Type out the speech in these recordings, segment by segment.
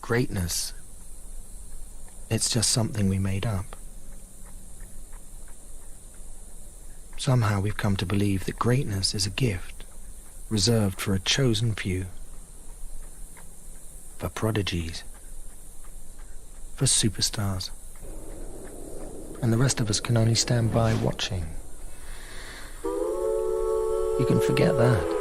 greatness, it's just something we made up. Somehow we've come to believe that greatness is a gift reserved for a chosen few, for prodigies, for superstars, and the rest of us can only stand by watching. You can forget that.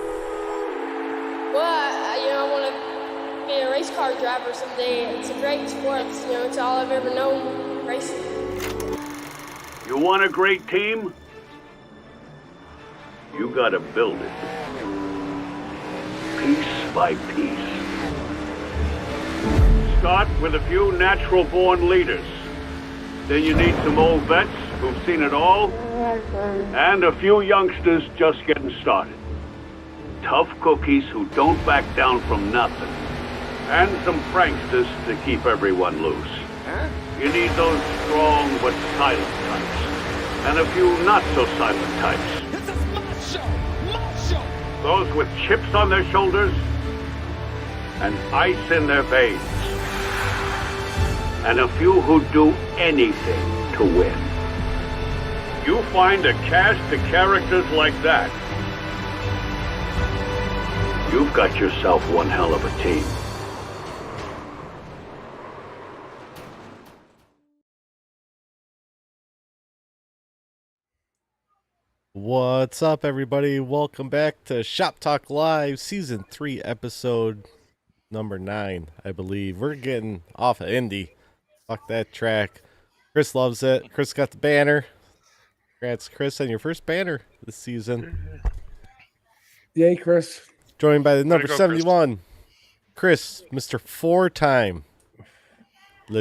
I want to be a race car driver someday. It's a great sport. It's all I've ever known, racing. You want a great team? You gotta build it. Piece by piece. Start with a few natural-born leaders. Then you need some old vets who've seen it all, and a few youngsters just getting started. Tough cookies who don't back down from nothing. And some pranksters to keep everyone loose. You need those strong but silent types. And a few not-so-silent types. This is my show! My show! Those with chips on their shoulders and ice in their veins. And a few who do anything to win. You find a cast of characters like that, you've got yourself one hell of a team. What's up, everybody? Welcome back to Shop Talk Live, Season 3, Episode number 9, I believe. We're getting off of Indy. Fuck that track. Chris loves it. Chris got the banner. Congrats, Chris, on your first banner this season. Yay, Chris. Joined by the number go, 71, Chris, Mr. 4-time.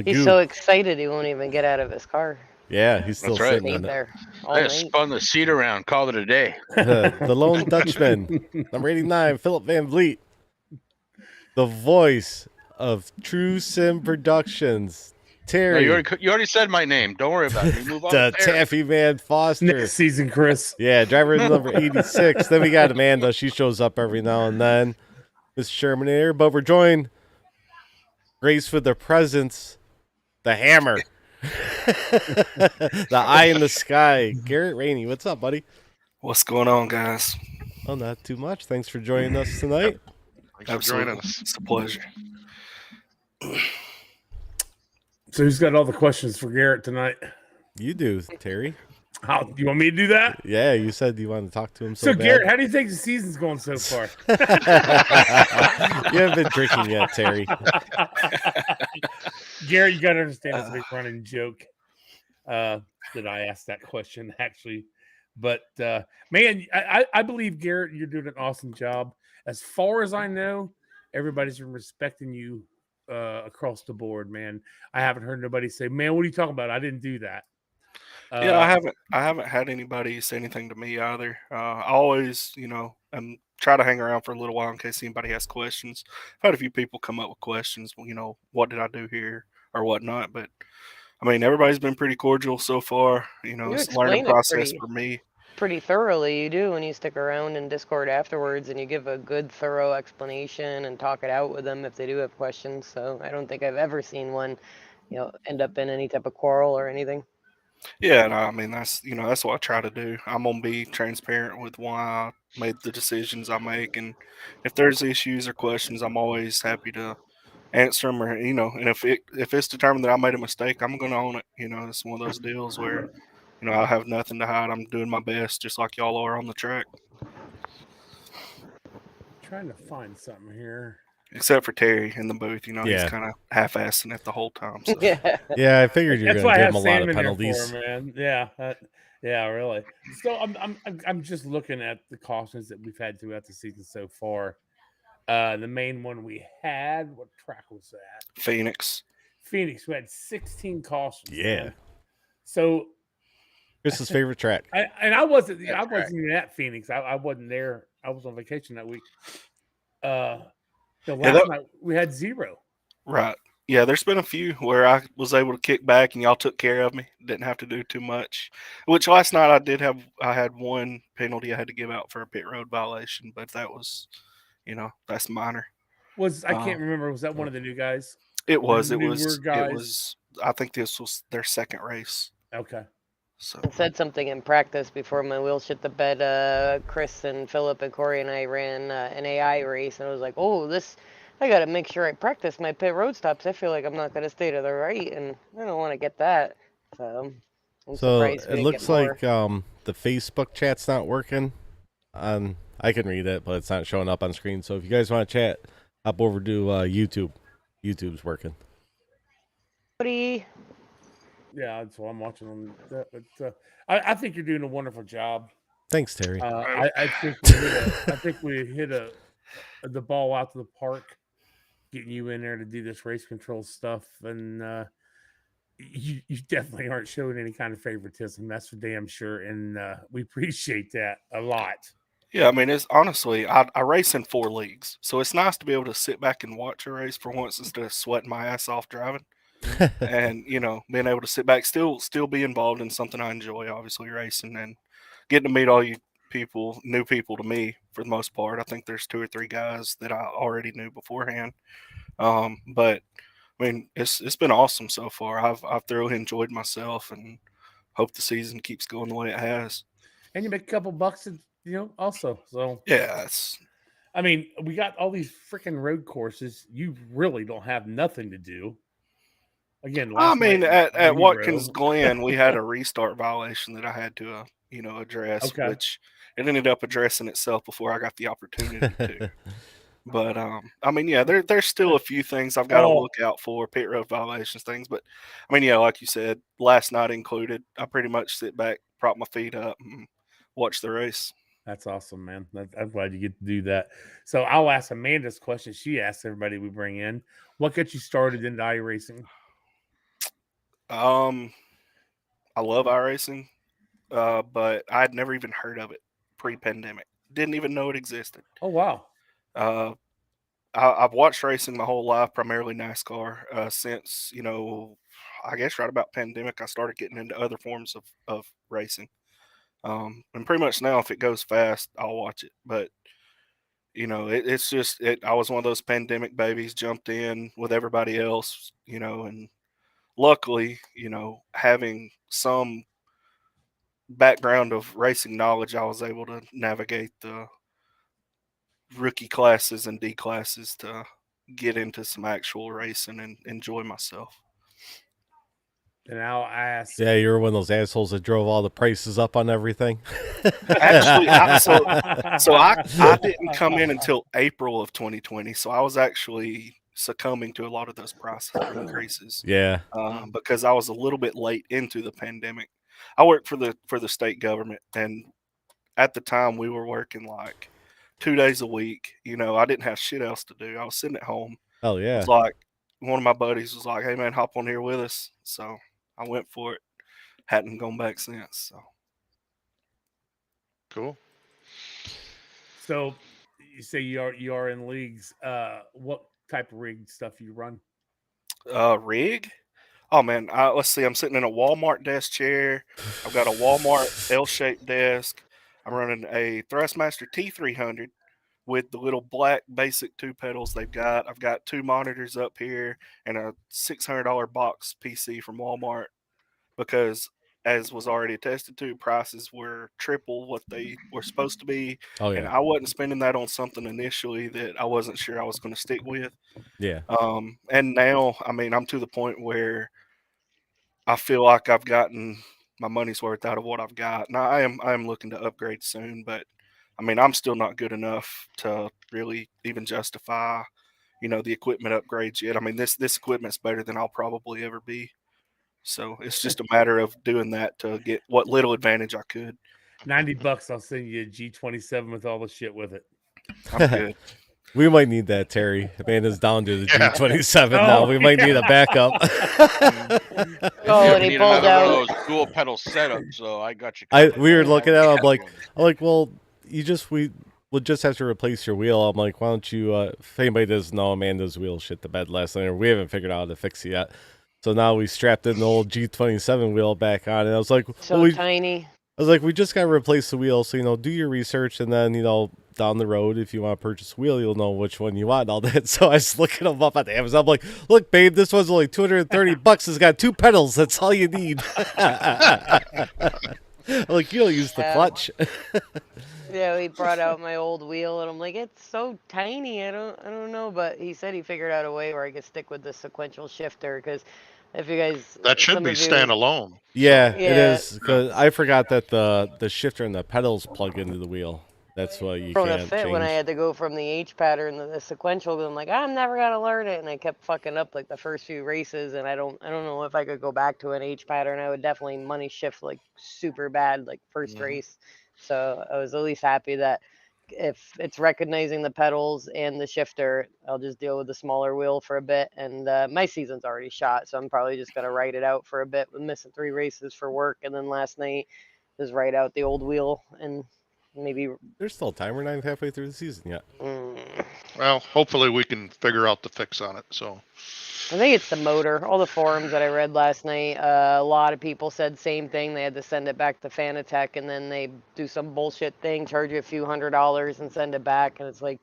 He's so excited he won't even get out of his car. Yeah, he's still That's right. sitting in it. There all I night. just spun the seat around, called it a day. The Lone Dutchman, number 89, Philip Van Vliet. The voice of True Sim Productions, No, Terry. you already said my name. Don't worry about it. You move on. The There. Taffy Man Foster. Next season, Chris. Yeah, driver number 86. Then we got Amanda. She shows up every now and then. Miss Shermanator. But we're joined, graced with the presence, the hammer. The eye in the sky. Garrett Rainey. What's up, buddy? What's going on, guys? Oh, not too much. Thanks for joining us tonight. Thanks for joining us. It's a pleasure. So who's got all the questions for Garrett tonight? You do, Terry. How you want me to do that? Yeah, you said you wanted to talk to him So bad. Garrett, how do you think the season's going so far? You haven't been drinking yet, Terry. Garrett, you got to understand it's a big running joke that I asked that question, actually. But, man, I believe, Garrett, you're doing an awesome job. As far as I know, everybody's been respecting you across the board, man. I haven't heard nobody say, man, what are you talking about? I didn't do that. Yeah, I haven't had anybody say anything to me either. I always, try to hang around for a little while in case anybody has questions. I've had a few people come up with questions, what did I do here or whatnot. But I mean, everybody's been pretty cordial so far. It's a learning process for me. Pretty thoroughly, you do when you stick around in Discord afterwards and you give a good, thorough explanation and talk it out with them if they do have questions. So I don't think I've ever seen one, end up in any type of quarrel or anything. Yeah, and I mean that's what I try to do. I'm gonna be transparent with why I made the decisions I make, and if there's issues or questions, I'm always happy to answer them. Or and if it's determined that I made a mistake, I'm gonna own it. It's one of those deals where I have nothing to hide. I'm doing my best, just like y'all are on the track. Trying to find something here. Except for Terry in the booth, Yeah. he's kind of half-assing it the whole time. So. Yeah, I figured you were That's going why to I give have him a lot Sam of in here penalties. for, man. Yeah, really. So I'm just looking at the cautions that we've had throughout the season so far. The main one we had, what track was that? Phoenix. We had 16 cautions. Yeah. Man. So Chris's favorite track. I wasn't even at Phoenix. I wasn't there. I was on vacation that week. Last night we had 0. Right. Yeah, there's been a few where I was able to kick back and y'all took care of me. Didn't have to do too much. Which last night I had one penalty I had to give out for a pit road violation, but that was, that's minor. I can't remember. Was that one of the new guys? It was. The It newer was. It guys? was. I think this was their second race. Okay. So I said something in practice before my wheel shit the bed. Chris and Philip and Corey and I ran an AI race, and I was like, "Oh, this! I got to make sure I practice my pit road stops. I feel like I'm not going to stay to the right, and I don't want to get that." So I'm surprised we it didn't get looks more. like the Facebook chat's not working. I can read it, but it's not showing up on screen. So if you guys want to chat, hop over to YouTube. YouTube's working. Buddy. Yeah, that's what I'm watching on. I think you're doing a wonderful job. Thanks, Terry. I think we hit the ball out to the park, getting you in there to do this race control stuff, and you definitely aren't showing any kind of favoritism. That's for damn sure, and we appreciate that a lot. yeah, I mean, it's honestly, I race in 4 leagues, so it's nice to be able to sit back and watch a race for once instead of sweating my ass off driving. And being able to sit back, still be involved in something I enjoy, obviously racing, and getting to meet all you people, new people to me for the most part. I think there's 2 or 3 guys that I already knew beforehand. But I mean, it's been awesome so far. I've thoroughly enjoyed myself, and hope the season keeps going the way it has. And you make a couple bucks, also. So Yeah, I mean, we got all these freaking road courses. You really don't have nothing to do. Again, I mean, night, at Watkins Glen, we had a restart violation that I had to, address, Okay. which it ended up addressing itself before I got the opportunity to. But I mean, yeah, there's still a few things I've got to look out for, pit road violations, things. But I mean, yeah, like you said, last night included, I pretty much sit back, prop my feet up, and watch the race. That's awesome, man. I'm glad you get to do that. So I'll ask Amanda's question. She asks everybody we bring in, what got you started into iRacing? I love iRacing, but I'd never even heard of it pre-pandemic. Didn't even know it existed. Oh, wow. I've watched racing my whole life, primarily NASCAR, since, I guess right about pandemic, I started getting into other forms of racing. And pretty much now, if it goes fast, I'll watch it. But, it's just, I was one of those pandemic babies, jumped in with everybody else, and luckily, having some background of racing knowledge, I was able to navigate the rookie classes and D classes to get into some actual racing and enjoy myself. And I'll ask. Yeah, you were one of those assholes that drove all the prices up on everything. Actually, so I didn't come in until April of 2020, so I was actually succumbing to a lot of those price increases. Yeah. Because I was a little bit late into the pandemic. I worked for the state government, and at the time we were working like 2 days a week. I didn't have shit else to do. I was sitting at home. Oh yeah. It's like one of my buddies was like, "Hey man, hop on here with us." So I went for it. Hadn't gone back since. So cool. So you say you are in leagues. What type of rig stuff you run? Rig? Oh man, let's see. I'm sitting in a Walmart desk chair. I've got a Walmart L-shaped desk. I'm running a Thrustmaster T300 with the little black basic 2 pedals they've got. I've got 2 monitors up here and a $600 box PC from Walmart because, as was already attested to, prices were triple what they were supposed to be. Oh yeah. And I wasn't spending that on something initially that I wasn't sure I was going to stick with. Yeah. And now, I mean, I'm to the point where I feel like I've gotten my money's worth out of what I've got. Now I am looking to upgrade soon, but I mean, I'm still not good enough to really even justify, the equipment upgrades yet. I mean, this equipment's better than I'll probably ever be. So it's just a matter of doing that to get what little advantage I could. $90, I'll send you a G27 with all the shit with it. I'm good. We might need that, Terry. Amanda's down to the G27 now. We might need a backup. And he pulled out one of those dual pedal setups. So I got you. We were looking at it. I'm like, well, we'll just have to replace your wheel. I'm like, why don't you? If anybody doesn't know, Amanda's wheel shit the bed last night. We haven't figured out how to fix it yet. So now we strapped in the old G27 wheel back on, and I was like, tiny. I was like, we just got to replace the wheel. So, do your research and then, down the road, if you want to purchase a wheel, you'll know which one you want and all that. So I was looking them up on Amazon. I'm like, look, babe, this one's only $230. It's got 2 pedals. That's all you need. I'm like, you'll use the clutch. Yeah, he brought out my old wheel, and I'm like, it's so tiny. I don't know, but he said he figured out a way where I could stick with the sequential shifter, because if you guys, That should some be of you, standalone. Yeah, So, it is. Because I forgot that the shifter and the pedals plug into the wheel. That's why you thrown a can't fit change. when I had to go from the H pattern to the sequential. I'm like, I'm never gonna learn it, and I kept fucking up like the first few races, and I don't know if I could go back to an H pattern. I would definitely money shift like super bad like first race. So I was at least happy that if it's recognizing the pedals and the shifter, I'll just deal with the smaller wheel for a bit. And my season's already shot, so I'm probably just gonna ride it out for a bit with missing 3 races for work, and then last night just ride out the old wheel and maybe. There's still time. We're not halfway through the season yet. Well, hopefully we can figure out the fix on it. So I think it's the motor. All the forums that I read last night, a lot of people said same thing. They had to send it back to Fanatec, and then they do some bullshit thing, charge you a few $100s and send it back. And it's like,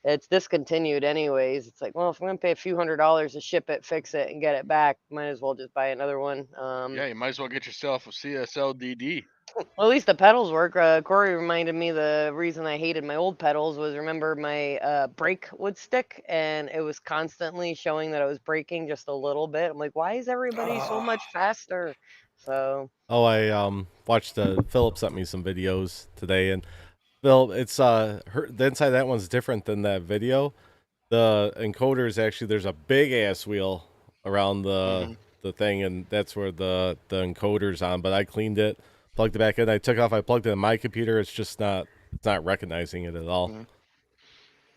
it's discontinued anyways. It's like, well, if I'm going to pay a few $100s to ship it, fix it, and get it back, might as well just buy another one. yeah, you might as well get yourself a CSLDD. Well, at least the pedals work. Corey reminded me the reason I hated my old pedals was, remember my brake would stick, and it was constantly showing that I was braking just a little bit. I'm like, why is everybody so much faster? So. Oh, I watched Philip sent me some videos today, and Phil, it's the inside of that one's different than that video. The encoder is actually, there's a big ass wheel around the thing, and that's where the encoder's on. But I cleaned it, plugged it back in. I took off. I plugged it in my computer. It's just not recognizing it at all.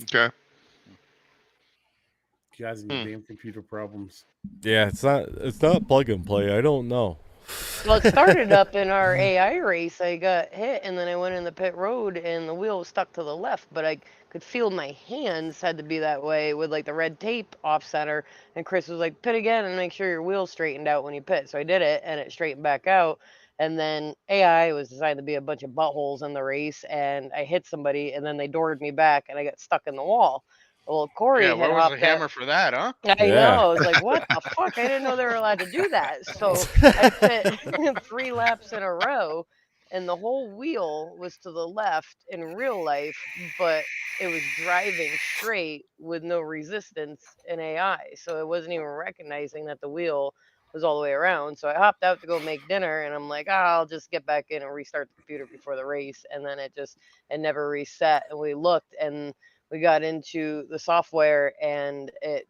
Okay. You guys and your damn computer problems. Yeah, it's not plug and play. I don't know. Well, it started up in our AI race. I got hit, and then I went in the pit road, and the wheel was stuck to the left, but I could feel my hands had to be that way with like the red tape off center. And Chris was like, pit again and make sure your wheel's straightened out when you pit. So I did it, and it straightened back out. And then AI was designed to be a bunch of buttholes in the race, and I hit somebody, and then they doored me back, and I got stuck in the wall. Well, Corey Yeah, had where was the hopped hammer out. for that, huh? I know. I was like, what the fuck? I didn't know they were allowed to do that. So I pit 3 laps in a row, and the whole wheel was to the left in real life, but it was driving straight with no resistance in AI. So it wasn't even recognizing that the wheel was all the way around. So I hopped out to go make dinner, and I'm like, I'll just get back in and restart the computer before the race. And then it never reset. And we looked, and we got into the software, and it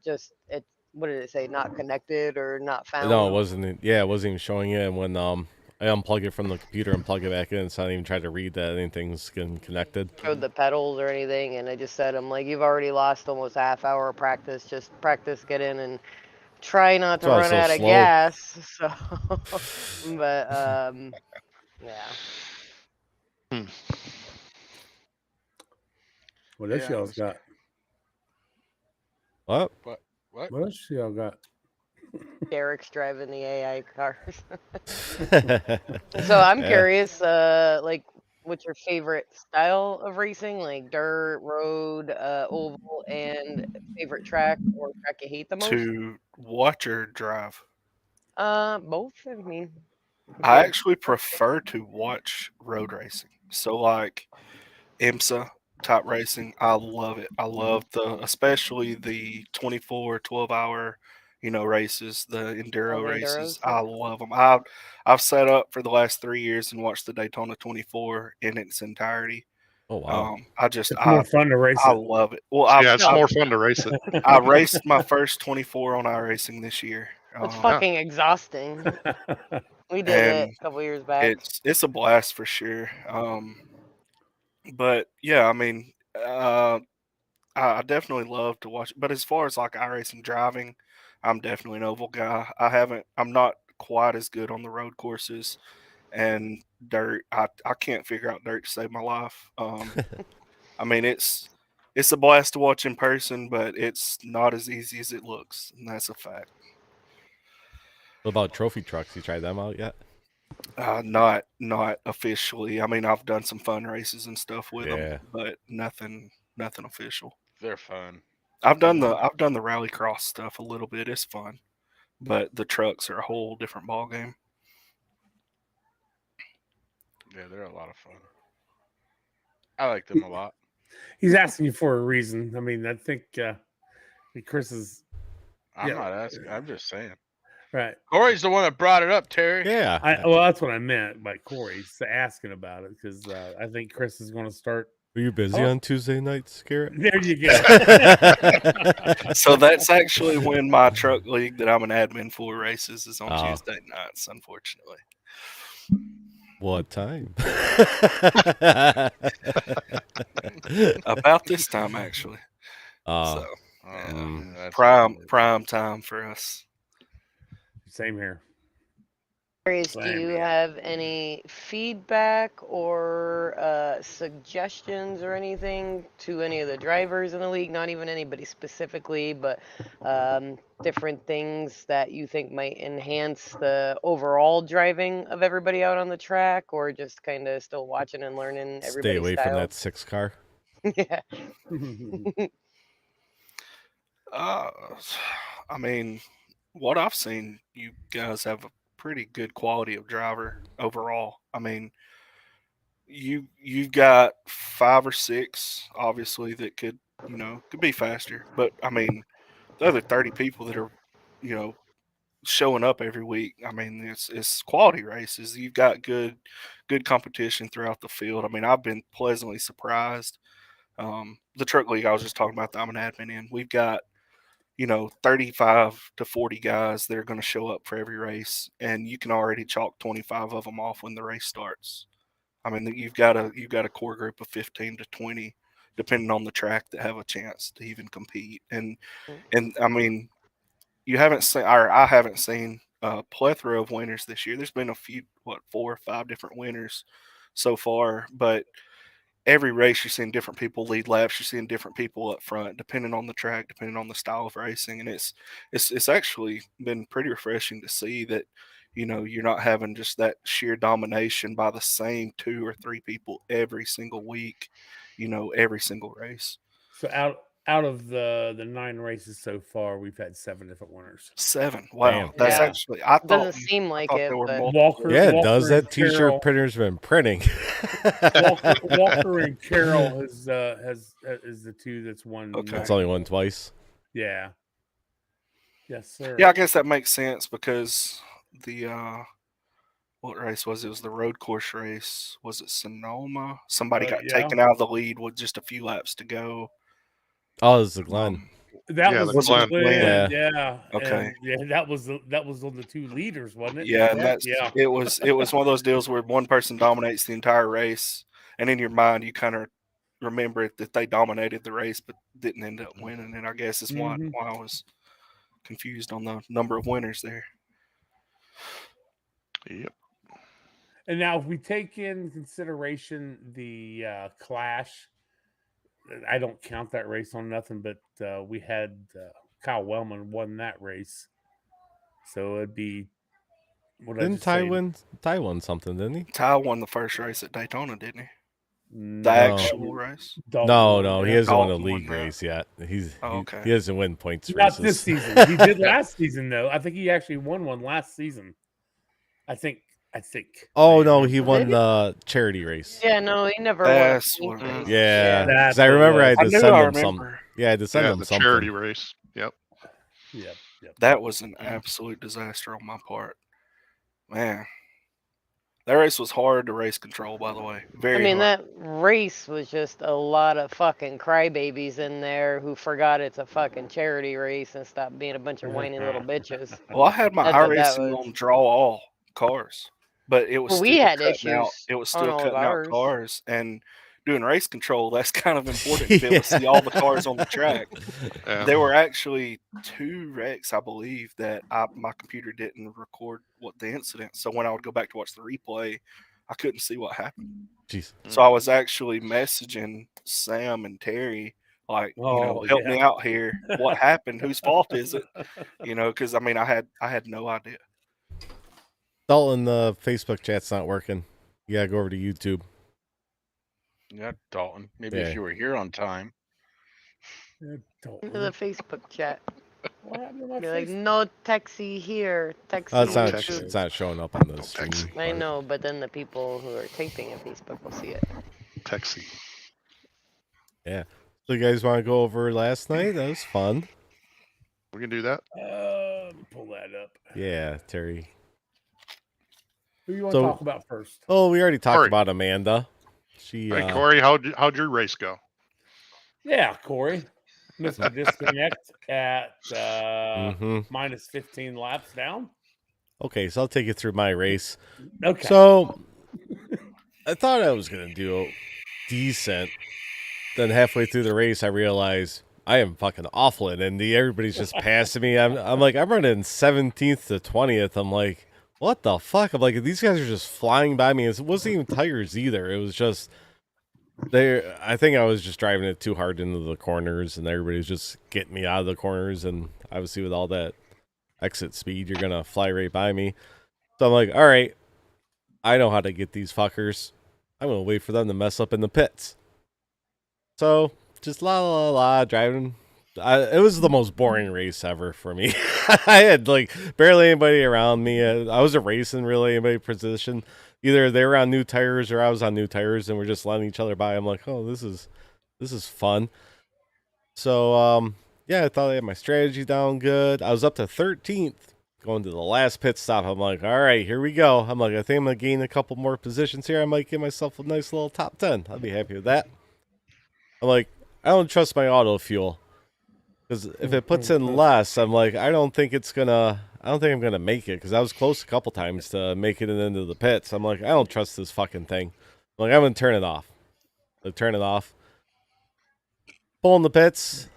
what did it say, not connected or not found? No, it wasn't. Yeah, it wasn't even showing it. And when I unplug it from the computer and plug it back in, it's not even trying to read that anything's getting connected. Showed the pedals or anything, and I just said, I'm like, you've already lost almost a half hour of practice. Just practice, get in, and try not to run out of gas. So, but yeah. What else y'all got? What? What else y'all got? Derek's driving the AI cars. So I'm curious, like, what's your favorite style of racing? Like dirt, road, oval, and favorite track or track you hate the most? To watch or drive? Both. I mean, I actually prefer to watch road racing. So like IMSA type racing, I love it. I love especially the 24, 12-hour, races, the enduro races. I love them. I've set up for the last 3 years and watched the Daytona 24 in its entirety. Oh wow! It's more fun to race. I love it. Well, it's more fun to race it. I raced my first 24 on iRacing this year. It's fucking exhausting. We did it a couple years back. It's a blast for sure. But yeah, I mean, I definitely love to watch. But as far as like iRacing driving, I'm definitely an oval guy. I'm not quite as good on the road courses, and dirt. I can't figure out dirt to save my life. I mean, it's a blast to watch in person, but it's not as easy as it looks, and that's a fact. What about trophy trucks? You tried them out yet? Not officially. I mean, I've done some fun races and stuff with Yeah. them, but nothing official. They're fun. I've done the rallycross stuff a little bit. It's fun, but the trucks are a whole different ball game. Yeah, they're a lot of fun. I like them a lot. He's asking you for a reason. I mean, I think Chris is I'm Yeah. not asking. I'm just saying. right. Corey's the one that brought it up, Terry. Yeah. Well, that's what I meant by Corey's asking about it because I think Chris is going to start. Were you busy on Tuesday nights, Garrett? There you go. So that's actually when my truck league that I'm an admin for races is on Oh. Tuesday nights, unfortunately. What time? About this time, actually. Oh. So Oh, that's prime time for us. Same here. Curious, do you have any feedback or suggestions or anything to any of the drivers in the league? Not even anybody specifically, but different things that you think might enhance the overall driving of everybody out on the track, or just kind of still watching and learning everybody's Stay away style? from that 6 car. Yeah. I mean, what I've seen, you guys have a pretty good quality of driver overall. I mean, you've got 5 or 6 obviously that could be faster, but I mean the other 30 people that are showing up every week. I mean, it's quality races. You've got good competition throughout the field. I mean, I've been pleasantly surprised. The truck league I was just talking about that I'm an admin in, we've got 35 to 40 guys that are going to show up for every race, and you can already chalk 25 of them off when the race starts. I mean, you've got a core group of 15 to 20, depending on the track, that have a chance to even compete. And I mean, you haven't seen, or I haven't seen a plethora of winners this year. There's been a few, 4 or 5 different winners so far, but every race you're seeing different people lead laps. You're seeing different people up front, depending on the track, depending on the style of racing, and it's actually been pretty refreshing to see that you're not having just that sheer domination by the same 2 or 3 people every single week, every single race. So out of the 9 races so far, we've had 7 different winners. 7. Wow, Damn. that's Yeah. actually. I thought Doesn't seem like it, there were but multiple. Yeah, it does. Walker That and t-shirt Carroll- printer's been printing. Walker and Carroll is the 2 that's won. Okay. That's only won twice. Yeah. Yes, sir. Yeah, I guess that makes sense because the what race was it? It was the road course race. Was it Sonoma? Somebody got yeah. taken out of the lead with just a few laps to go. Oh, this is the Glenn. That Yeah, was the the Glen. Glen, Yeah. yeah. Okay. And, that was on the 2 leaders, wasn't it? Yeah, and it was one of those deals where one person dominates the entire race, and in your mind you kind of remember that they dominated the race but didn't end up winning. And I guess is why I was confused on the number of winners there. Yep. And now, if we take in consideration the Clash, I don't count that race on nothing, but we had Kyle Wellman won that race. So it'd be. Didn't Ty win? Ty won something, didn't he? Ty won the first race at Daytona, didn't he? No. Actual race? No, he hasn't won a Dalton won league that. race yet. Okay. He doesn't win points Not races. this season. He did last season, though. I think he actually won one last season. I think. Oh no, he won the charity race. yeah, no, he never That's won. what it was. Yeah, That's because I remember I had I to knew send I him some. remember. Yeah, I had to send Yeah, him the something. charity race. Yep. Yep. That was an absolute disaster on my part. Man. That race was hard to race control, by the way. Very I mean, hard. that race was just a lot of fucking crybabies in there who forgot it's a fucking charity race and stopped being a bunch of whiny little bitches. Well, I had my That's what that iRacing was. on draw all cars, but it was Well, still we had cutting out. issues It was on still all of cutting out ours. cars, and doing race control. That's kind of important to be able to see all the cars on the track. Yeah. There were actually 2 wrecks, I believe, that my computer didn't record what the incident. So when I would go back to watch the replay, I couldn't see what happened. Jeez. So I was actually messaging Sam and Terry, like, help me out here. What happened? Whose fault is it? Because I mean, I had no idea. Dalton, the Facebook chat's not working. You gotta go over to YouTube. Yeah, Dalton. Maybe Yeah. if you were here on time. Into the Facebook chat. What happened to my Be like, face? no taxi here. Taxi. Oh, it's not. YouTube. It's not showing up on the stream. Taxi. I but- know, but then the people who are taping at Facebook will see it. Taxi. Yeah. So you guys want to go over last night? That was fun. We can do that. Pull that up. Yeah, Terry. Who you want So- to talk about first? Oh, we already talked Corey. about Amanda. She. All right, Corey, how'd your race go? Yeah, Corey. Mr. Disconnect at Mhm. minus 15 laps down. Okay, so I'll take you through my race. Okay. So I thought I was gonna do decent. Then halfway through the race, I realized I am fucking awful at Indy. Everybody's just passing me. I'm like, I'm running 17th to 20th. I'm like, what the fuck? I'm like, these guys are just flying by me. It wasn't even tires either. It was just I think I was just driving it too hard into the corners, and everybody's just getting me out of the corners. And obviously, with all that exit speed, you're gonna fly right by me. So I'm like, all right, I know how to get these fuckers. I'm gonna wait for them to mess up in the pits. So just la driving. It was the most boring race ever for me. I had like barely anybody around me. I wasn't racing really anybody position. Either they were on new tires or I was on new tires, and we're just letting each other by. I'm like, oh, this is fun. So yeah, I thought I had my strategy down good. I was up to 13th going to the last pit stop. I'm like, all right, here we go. I'm like, I think I'm gonna gain a couple more positions here. I might give myself a nice little top 10. I'll be happy with that. I'm like, I don't trust my auto fuel. Because if it puts in less, I'm like, I don't think I'm gonna make it. Because I was close a couple times to making it into the pits. I'm like, I don't trust this fucking thing. I'm like, I'm gonna turn it off. I turn it off. Pull in the pits.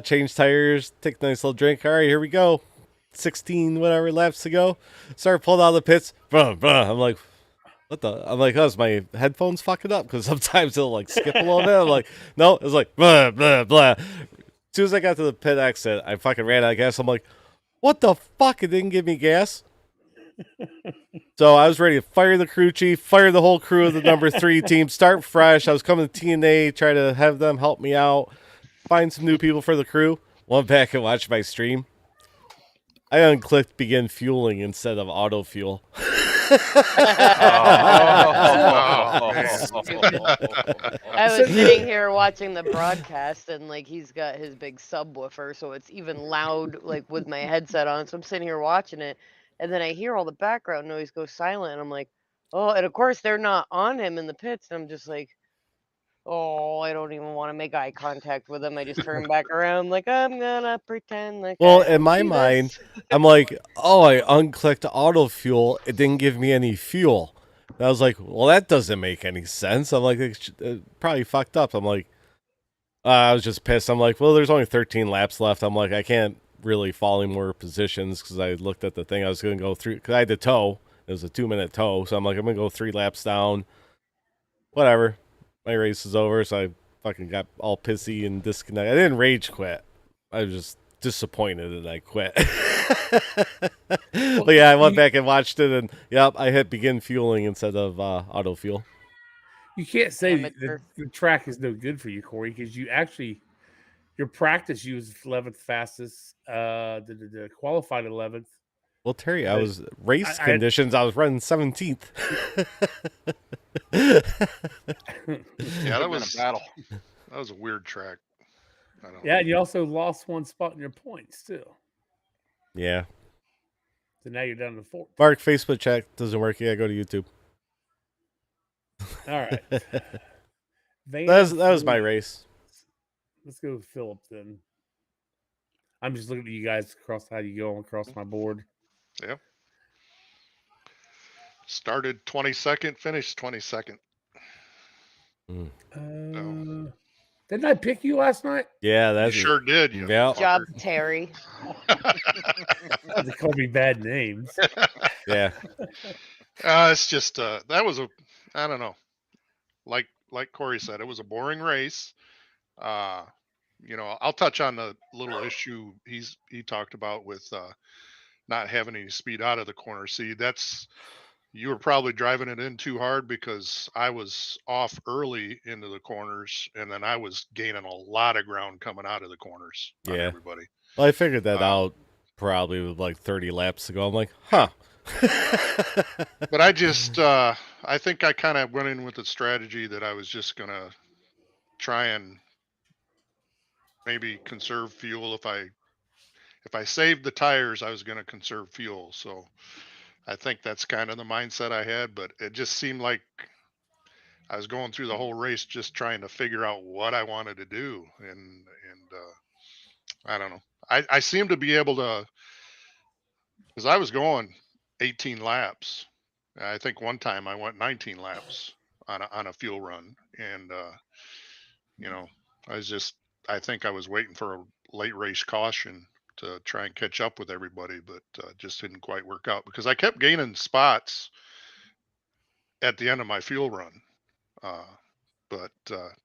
Change tires. Take a nice little drink. All right, here we go. 16 whatever laps to go. Start pulling out of the pits. I'm like, what the? I'm like, oh, is my headphones fucking up? Because sometimes it'll like skip a little bit. I'm like, no, it's like blah blah blah. As soon as I got to the pit exit, I fucking ran out of gas. I'm like, what the fuck? It didn't give me gas. So I was ready to fire the crew chief, fire the whole crew of the number 3 team, start fresh. I was coming to T&A, try to have them help me out, find some new people for the crew. Went back and watched my stream. I unclicked begin fueling instead of auto fuel. I was sitting here watching the broadcast, and like he's got his big subwoofer, so it's even loud, like with my headset on. So I'm sitting here watching it, and then I hear all the background noise go silent, and I'm like, oh, and of course they're not on him in the pits, and I'm just like, oh, I don't even want to make eye contact with him. I just turn back around, like I'm gonna pretend like. Well, I in my don't see mind, this. I'm like, oh, I unclicked auto fuel. It didn't give me any fuel. And I was like, well, that doesn't make any sense. I'm like, it probably fucked up. I'm like, I was just pissed. I'm like, well, there's only 13 laps left. I'm like, I can't really fall any more positions because I looked at the thing. I was going to go through because I had to tow. It was a 2-minute tow. So I'm like, I'm going to go 3 laps down. Whatever. My race is over. So I fucking got all pissy and disconnected. I didn't rage quit. I was just disappointed that I quit. But yeah, I went back and watched it, and yep, I hit begin fueling instead of auto fuel. You can't say Amateur. the track is no good for you, Corey, because your practice you was 11th fastest, the qualified 11th. Well, Terry, I was race conditions. I was running 17th. Yeah, that Could've was been a battle. That was a weird track. I don't Yeah, and you also lost 1 spot in your points too. Yeah. So now you're down to 4th. Mark, Facebook chat doesn't work. Yeah, go to YouTube. All right. That was my race. Let's go with Philip then. I'm just looking at you guys across how you go across my board. Yeah. Started 22nd, finished 22nd. Didn't I pick you last night? Yeah, You that's sure did. You Yeah. Good job, Terry. They call me bad names. Yeah. It's just that was I don't know. Like Corey said, it was a boring race. I'll touch on the little issue he talked about with not having any speed out of the corner. See, you were probably driving it in too hard because I was off early into the corners, and then I was gaining a lot of ground coming out of the corners on Yeah. everybody. Well, I figured that out probably with like 30 laps ago. I'm like, huh. But I think I kind of went in with the strategy that I was just going to try and maybe conserve fuel. If I saved the tires, I was going to conserve fuel. So I think that's kind of the mindset I had, but it just seemed like I was going through the whole race just trying to figure out what I wanted to do, and I don't know. I seem to be able to, because I was going 18 laps. I think one time I went 19 laps on a fuel run, and you know, I think I was waiting for a late race caution to try and catch up with everybody, but just didn't quite work out because I kept gaining spots at the end of my fuel run. But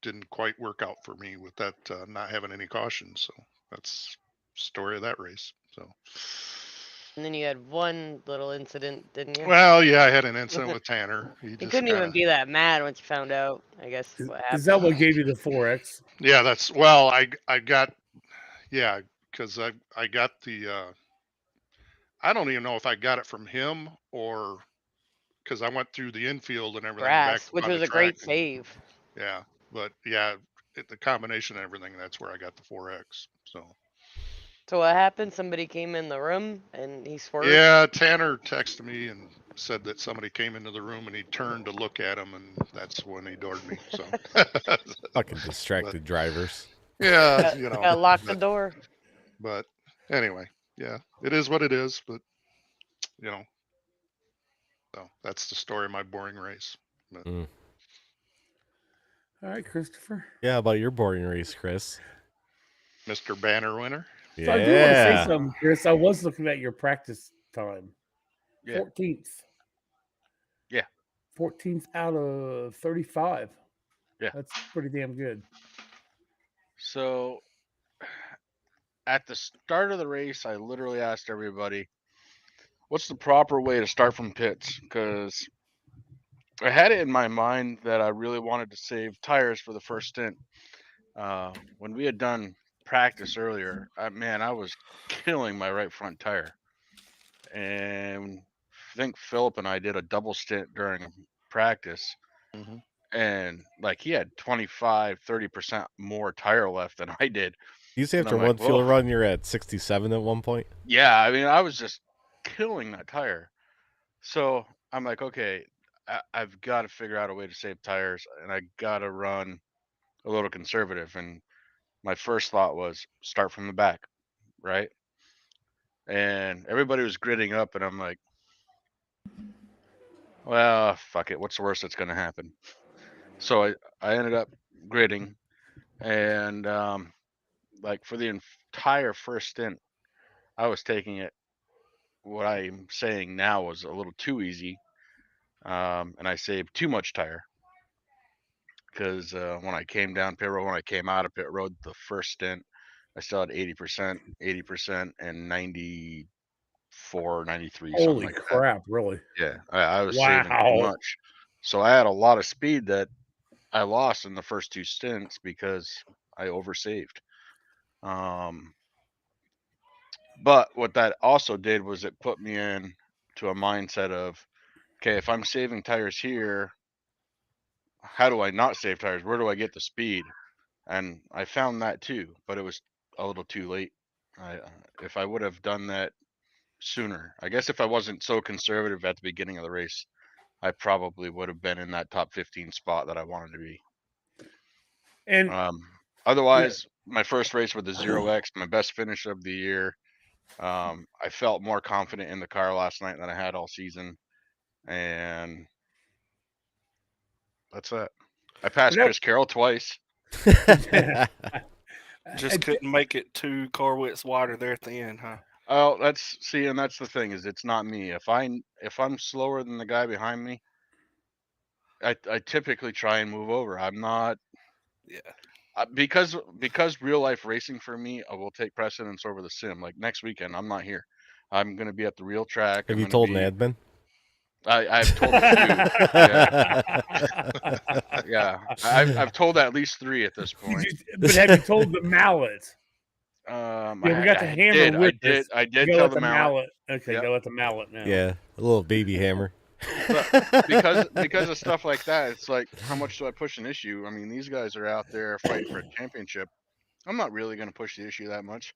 didn't quite work out for me with that not having any caution. So that's the story of that race. So. And then you had one little incident, didn't you? Well, yeah, I had an incident with Tanner. You couldn't even be that mad once you found out, I guess, what happened. Is that what gave you the 4X? Yeah, I got, yeah, because I got the, I don't even know if I got it from him or because I went through the infield and everything. Grass, back which on was the a great track. save. Yeah, but yeah, the combination of everything, that's where I got the 4X. So what happened? Somebody came in the room and he swerved? Yeah, Tanner texted me and said that somebody came into the room and he turned to look at him, and that's when he doored me. So fucking distracted drivers. Yeah, Gotta lock the door. But anyway, yeah, it is what it is. But so that's the story of my boring race. But, All right, Christopher. Yeah, how about your boring race, Chris? Mr. Banner winner. Yeah. So I do want to say something, Chris. I was looking at your practice time. Yeah. 14th. Yeah. 14th out of 35. Yeah. That's pretty damn good. So at the start of the race, I literally asked everybody, what's the proper way to start from pits? Because I had it in my mind that I really wanted to save tires for the first stint. When we had done practice earlier, I was killing my right front tire. And I think Philip and I did a double stint during practice. Mm-hmm. And like he had 25-30% more tire left than I did. You say after one fuel run you're at 67 at one point? Yeah, I was just killing that tire. So I'm like, okay, I've got to figure out a way to save tires, and I got to run a little conservative. And my first thought was start from the back, right? And everybody was gridding up, and I'm like, well, fuck it. What's the worst that's going to happen? So I ended up gridding, and like for the entire first stint, I was taking it. What I'm saying now was a little too easy, and I saved too much tire because when I came down pit road, when I came out of pit road, the first stint, I still had 80%, and 94, 93. Holy something like crap! That. Really? Yeah, I was saving too much. So I had a lot of speed that I lost in the first two stints because I oversaved. But what that also did was it put me in to a mindset of, okay, if I'm saving tires here, how do I not save tires? Where do I get the speed? And I found that too, but it was a little too late. If I would have done that sooner, I guess if I wasn't so conservative at the beginning of the race, I probably would have been in that top 15 spot that I wanted to be. And otherwise, my first race with the 0X, my best finish of the year. I felt more confident in the car last night than I had all season, and that's it. I passed Chris Carroll twice. Just couldn't make it 2 car widths wider there at the end, huh? Oh, and that's the thing, is it's not me. If I'm slower than the guy behind me, I typically try and move over. I'm not. Yeah. Because real life racing for me will take precedence over the sim. Like next weekend, I'm not here. I'm going to be at the real track. Have I'm you gonna told be, an admin? I've told a few. Yeah. I've told at least 3 at this point. But have you told the mallet? Yeah, We got the hammer with us. I did You tell let the the mallet. mallet. Okay, Yep. go let the mallet now. Yeah, a little baby hammer. But because of stuff like that, it's like, how much do I push an issue? I mean, these guys are out there fighting for a championship. I'm not really going to push the issue that much.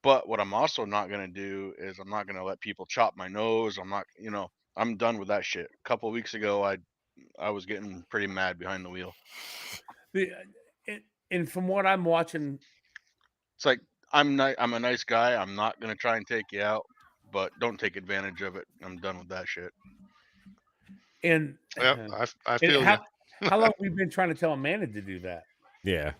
But what I'm also not going to do is I'm not going to let people chop my nose. I'm not, I'm done with that shit. A couple of weeks ago, I was getting pretty mad behind the wheel. And from what I'm watching, it's like, I'm a nice guy. I'm not going to try and take you out, but don't take advantage of it. I'm done with that shit. And yeah, I feel you. How long have we been trying to tell Amanda to do that? Yeah.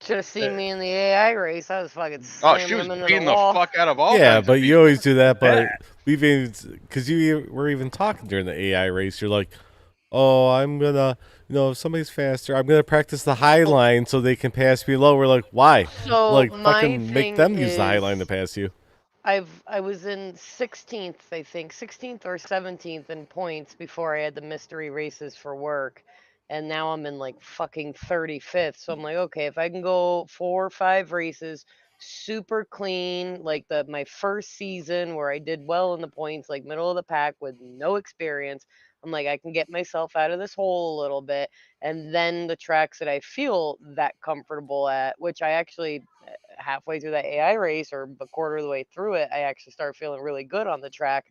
Should have seen me in the AI race. I was fucking Oh, slamming she was them into beating the wall. the fuck out of all Yeah, kinds but of you people. always do that. But we've even, because you were even talking during the AI race. You're like, oh, I'm gonna, if somebody's faster, I'm gonna practice the high line so they can pass me low. We're like, why? So Like, my fucking make thing them use the high is- line to pass you. I was in 16th, I think, 16th or 17th in points before I had the mystery races for work. And now I'm in like fucking 35th. So I'm like, okay, if I can go 4 or 5 races super clean, like my first season where I did well in the points, like middle of the pack with no experience, I'm like, I can get myself out of this hole a little bit. And then the tracks that I feel that comfortable at, which I actually halfway through that AI race or a quarter of the way through it, I actually started feeling really good on the track.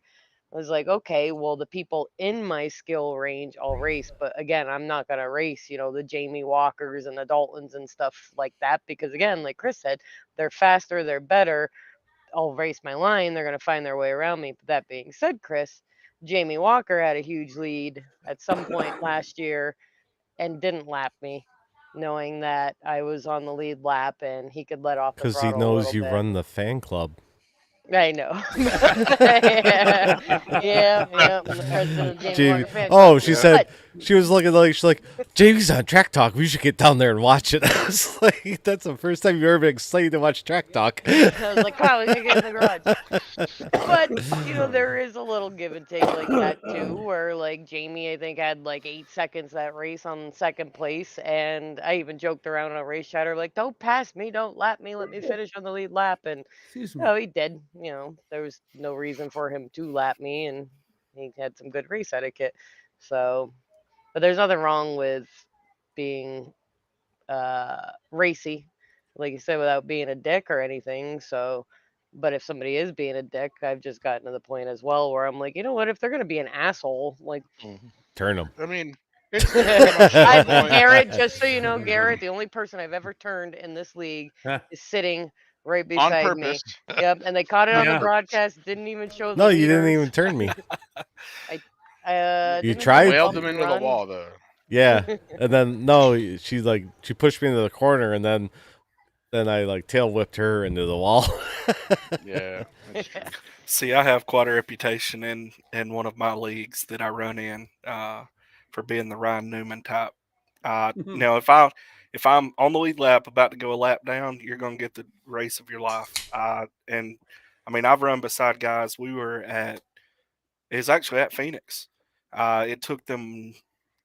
I was like, okay, well, the people in my skill range I'll race. But again, I'm not going to race, the Jamie Walkers and the Daltons and stuff like that. Because again, like Chris said, they're faster, they're better. I'll race my line. They're going to find their way around me. But that being said, Chris, Jamie Walker had a huge lead at some point last year and didn't lap me, knowing that I was on the lead lap and he could let off the Because he throttle a knows little you bit. run the fan club. I know. yeah. I'm the president of Jamie Walker Fan Oh, Club. she said she was looking like she's like, Jamie's on Track Talk. We should get down there and watch it. I was like, that's the first time you've ever been excited to watch Track Talk. I was like, wow, we gotta get in the garage. But there is a little give and take like that too, where like Jamie, I think, had like 8 seconds that race on second place, and I even joked around on a race chatter like, don't pass me, don't lap me, let me finish on the lead lap, and he did. There was no reason for him to lap me, and he had some good race etiquette. So, but there's nothing wrong with being racy, like you said, without being a dick or anything. So, but if somebody is being a dick, I've just gotten to the point as well where I'm like, you know what? If they're gonna be an asshole, like turn them. I mean, it's pretty much to the point. Garrett, just so you know, Garrett, the only person I've ever turned in this league is sitting right beside me. purpose. Yep, and they caught it on the broadcast. Didn't even show the No, you didn't leaders. even turn me. I You didn't tried? Wailed bump them into the run. wall, though. Yeah, and then no, she pushed me into the corner, and then I like tail whipped her into the wall. Yeah, that's true. See, I have quite a reputation in one of my leagues that I run in for being the Ryan Newman type. Now, if I'm on the lead lap, about to go a lap down, you're going to get the race of your life. And I mean, I've run beside guys. It was actually at Phoenix. It took them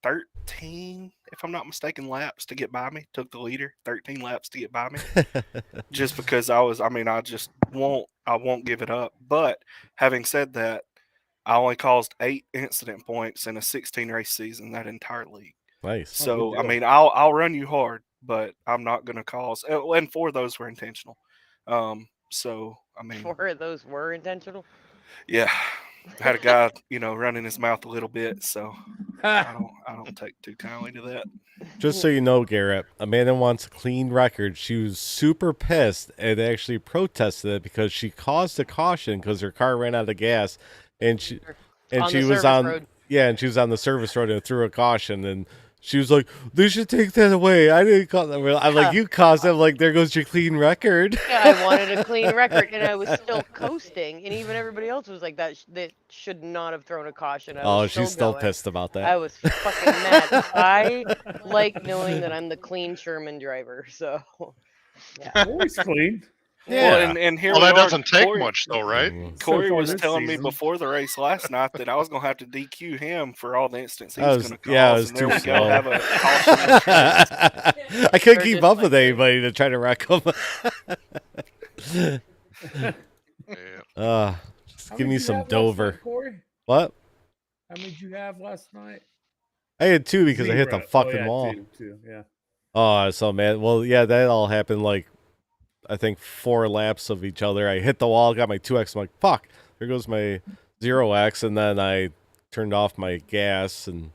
13, if I'm not mistaken, laps to get by me. Took the leader 13 laps to get by me, just because I won't give it up. But having said that, I only caused 8 incident points in a 16 race season, that entire league. Nice. So I mean, I'll run you hard, but I'm not going to cause. And 4 of those were intentional. So I mean, 4 of those were intentional. yeah, had a guy running his mouth a little bit, so I don't take too kindly to that. Just so you know, Garrett, Amanda wants a clean record. She was super pissed and actually protested it because she caused a caution because her car ran out of gas, and she was on the service road and threw a caution, and she was like, they should take that away. I didn't cause that. I'm like, you caused it. I'm like, there goes your clean record. Yeah, I wanted a clean record, and I was still coasting, and even everybody else was like, that should not have thrown a caution. She's still pissed about that. I was fucking mad. I like knowing that I'm the clean Sherman driver, so yeah. Always clean. Well, Yeah. and here Well, we that are. doesn't take Corey, much, though, right? Corey far was this telling me season. before the race last night that I was going to have to DQ him for all the incidents he I was was going to yeah, I cause, was and there too we slow. go, have a caution this race. I couldn't Or keep just up like with the- anybody to try to wreck them. Yeah. Just How give many me did you some have last Dover. night, Corey? What? How many did you have last night? I had 2 because I hit the 0. fucking yeah, wall. Two, yeah. Oh, I was so mad. Well, yeah, that all happened like I think 4 laps of each other. I hit the wall, got my 2x. I'm like, fuck, there goes my 0x, and then I turned off my gas and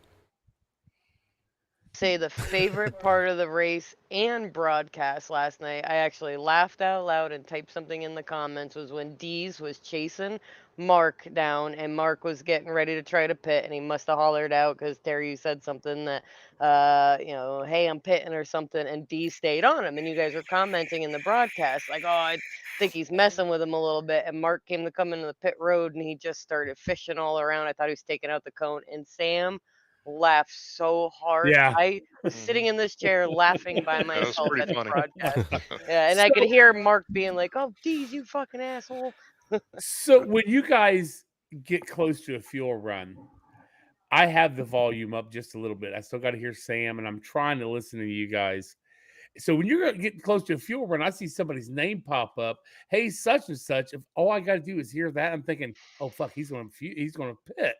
Say the favorite part of the race and broadcast last night, I actually laughed out loud and typed something in the comments, was when Dees was chasing Mark down and Mark was getting ready to try to pit, and he must have hollered out because Terry said something that hey, I'm pitting or something, and Dees stayed on him, and you guys were commenting in the broadcast like, oh, I think he's messing with him a little bit, and Mark came to come into the pit road and he just started fishing all around. I thought he was taking out the cone, and Sam laughed so hard. Yeah. I was sitting in this chair laughing by That was myself pretty at the funny. broadcast. Yeah, and I could hear Mark being like, "Oh, geez, you fucking asshole." So when you guys get close to a fuel run, I have the volume up just a little bit. I still got to hear Sam, and I'm trying to listen to you guys. So when you're getting close to a fuel run, I see somebody's name pop up. Hey, such and such. If all I got to do is hear that, I'm thinking, oh fuck, he's going to pit.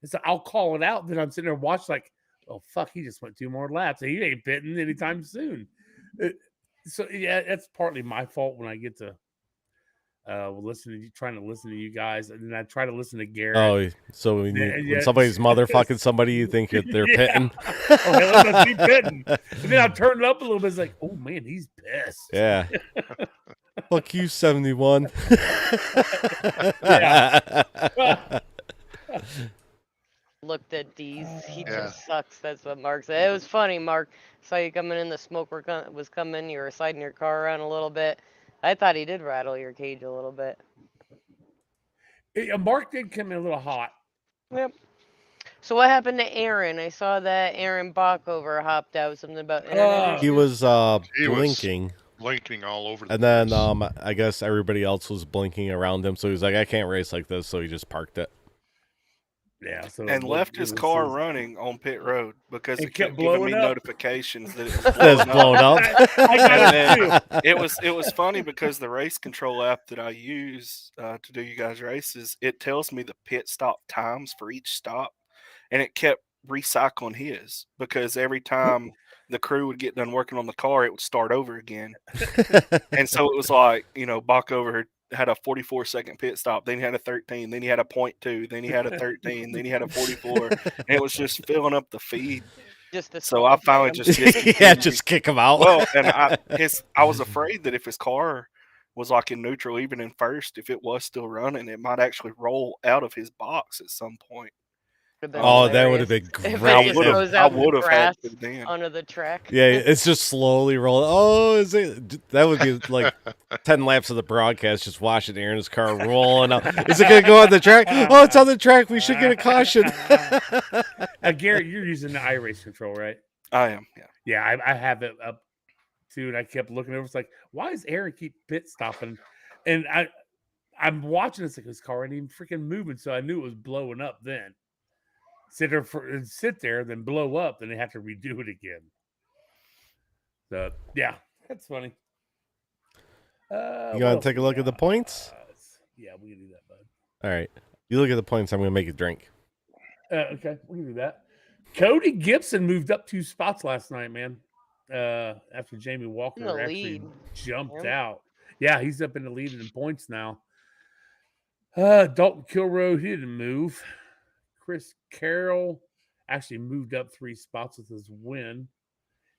And so I'll call it out. Then I'm sitting there watching like, oh fuck, he just went 2 more laps. He ain't pitting anytime soon. So yeah, that's partly my fault when I get to trying to listen to you guys, and then I try to listen to Garrett. oh, so when Yeah. somebody's motherfucking somebody, you think they're Yeah. pitting. Oh, hell, let's be pitting. And then I'll turn it up a little bit. It's like, oh man, he's pissed. Yeah. Fuck you, 71. Looked at Dees. He Yeah. just sucks. That's what Mark said. It was funny, Mark. Saw you coming in. The smoke was coming. You were sliding your car around a little bit. I thought he did rattle your cage a little bit. Mark did come in a little hot. Yep. So what happened to Aaron? I saw that Aaron Bockover hopped out. Something about internet He issues? was He was blinking. Blinking all over the And then place. I guess everybody else was blinking around him, so he was like, I can't race like this, so he just parked it. Yeah. So And left his car running on pit road because It it kept kept giving blowing me up. notifications that it was That's blowing up. blown up. I got And it then too. it was funny because the race control app that I use to do you guys races, it tells me the pit stop times for each stop, and it kept recycling his because every time the crew would get done working on the car, it would start over again. And so it was like, Bockover had a 44-second pit stop, then he had a 13, then he had a 0.2, then he had a 13, then he had a 44, and it was just filling up the feed. Just to So I finally him. just discontinued. Yeah, just kick him out. Well, and I was afraid that if his car was like in neutral, even in first, if it was still running, it might actually roll out of his box at some point. Oh, that would have been If it great. just goes I out in the would have had grass to then. under the track. Yeah, it's just slowly rolling. Oh, is it? That would be like 10 laps of the broadcast, just watching Aaron's car rolling up. Is it going to go on the track? Oh, it's on the track. We should get a caution. Garrett, you're using the iRace control, right? I am, yeah. Yeah, I have it up too, and I kept looking over. It's like, why does Aaron keep pit stopping? And I'm watching this like his car ain't even freaking moving, so I knew it was blowing up then. Sit there, then blow up, then they have to redo it again. So yeah, that's funny. You want to take a look at the points? Yeah, we can do that, bud. All right. You look at the points. I'm going to make a drink. Okay, we can do that. Cody Gibson moved up 2 spots last night, man. After Jamie Walker actually jumped out. Yeah, he's up in the lead in points now. Dalton Kilroy, he didn't move. Chris Carroll actually moved up 3 spots with his win.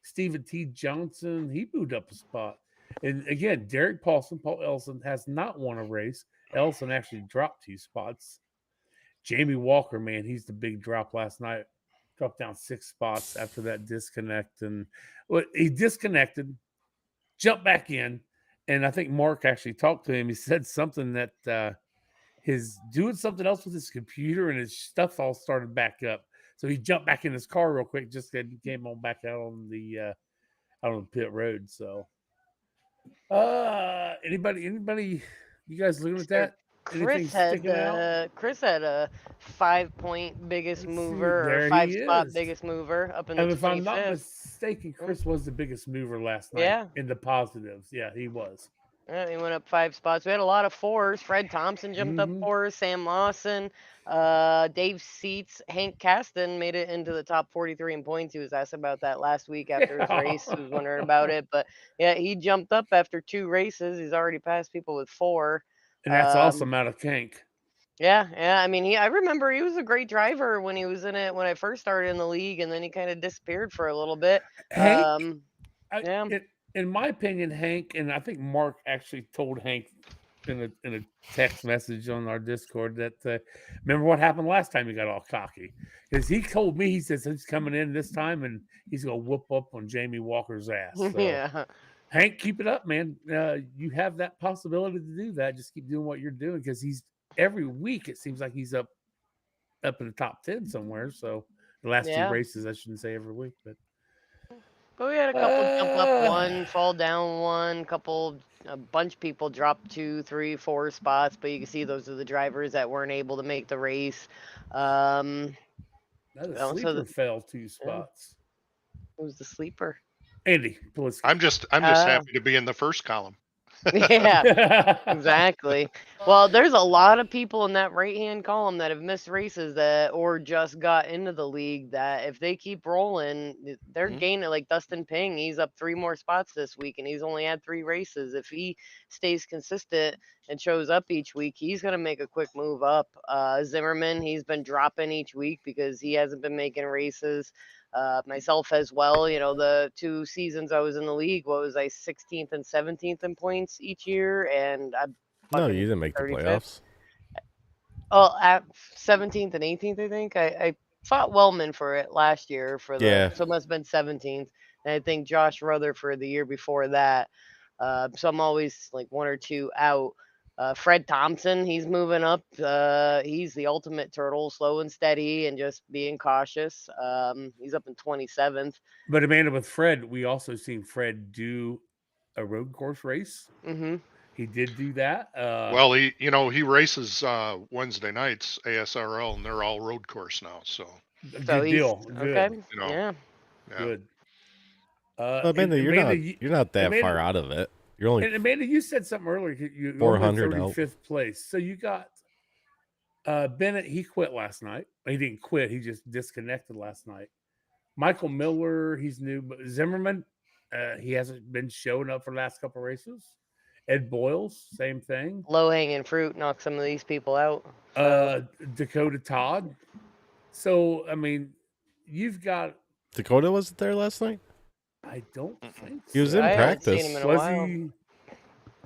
Stephen T. Johnson, he moved up a spot. And again, Derek Paul Ellison has not won a race. Ellison actually dropped 2 spots. Jamie Walker, man, he's the big drop last night. Dropped down 6 spots after that disconnect. And he disconnected, jumped back in. And I think Mark actually talked to him. He said something that his doing something else with his computer and his stuff all started back up. So he jumped back in his car real quick, just came on back out on the pit road. So Anybody? You guys looking at that? Anything Chris sticking out? Chris had a 5-point biggest Let's see. mover or There he 5-spot is. biggest mover up in the And if I'm not 25th. mistaken, Chris was the biggest mover last night Yeah. in the positives. Yeah, he was. Yeah, he went up 5 spots. We had a lot of 4s. Fred Thompson jumped up 4s. Sam Lawson, Dave Seats, Hank Caston made it into the top 43 in points. He was asked about that last week after his race. He was wondering about it, but yeah, he jumped up after 2 races. He's already passed people with 4. And that's awesome out of Kank. Yeah. I mean, I remember he was a great driver when he was in it when I first started in the league, and then he kind of disappeared for a little bit. Hank, Yeah. in my opinion, Hank, and I think Mark actually told Hank in a text message on our Discord that remember what happened last time he got all cocky, because he told me, he says he's coming in this time and he's gonna whoop up on Jamie Walker's ass. So, Yeah. Hank, keep it up, man. You have that possibility to do that. Just keep doing what you're doing, because he's every week it seems like he's up in the top 10 somewhere. So the last 2 races, I shouldn't say every week, but we had a couple jump up 1, fall down 1, a bunch of people drop 2, 3, 4 spots, but you can see those are the drivers that weren't able to make the race. The sleeper fell 2 spots. Who's the sleeper? Andy. I'm just happy to be in the first column. Yeah, exactly. Well, there's a lot of people in that right-hand column that have missed races or just got into the league that if they keep rolling, they're gaining. Like Dustin Ping, he's up 3 more spots this week, and he's only had 3 races. If he stays consistent and shows up each week, he's going to make a quick move up. Zimmerman, he's been dropping each week because he hasn't been making races. Myself as well, the 2 seasons I was in the league, what was I, 16th and 17th in points each year, and No, you didn't make the playoffs. Oh, at 17th and 18th, I think. I fought Wellman for it last year so it must have been 17th, and I think Josh Rutherford the year before that. So I'm always like 1 or 2 out. Fred Thompson, he's moving up. He's the ultimate turtle, slow and steady and just being cautious. He's up in 27th. But Amanda, with Fred, we also seen Fred do a road course race. Mm-hmm. He did do that. Well, he races Wednesday nights ASRL, and they're all road course now. So good deal. Good. Okay. Yeah. Good. Amanda, you're not that far out of it. You're only. And Amanda, you said something earlier. You 400 out. 35th place. So you got Bennett. He quit last night. He didn't quit. He just disconnected last night. Michael Miller, he's new. But Zimmerman, he hasn't been showing up for the last couple of races. Ed Boyles, same thing. Low hanging fruit, knock some of these people out. Dakota Todd. So I mean, you've got Dakota wasn't there last night. I don't think so. He was in practice. Seen him in a while.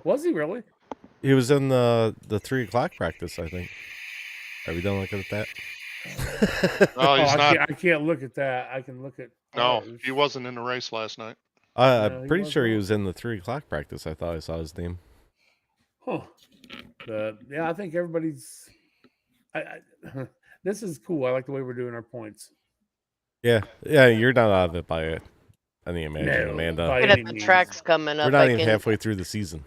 Was he really? He was in the 3 o'clock practice, I think. Are we done looking at that? No, he's not. I can't look at that. I can look at. No, he wasn't in the race last night. I'm pretty sure he was in the 3 o'clock practice. I thought I saw his name. Huh. Yeah, I think everybody's. This is cool. I like the way we're doing our points. Yeah, you're not out of it by any imagine, No, Amanda. Looking at the tracks coming up. We're not even halfway through the season.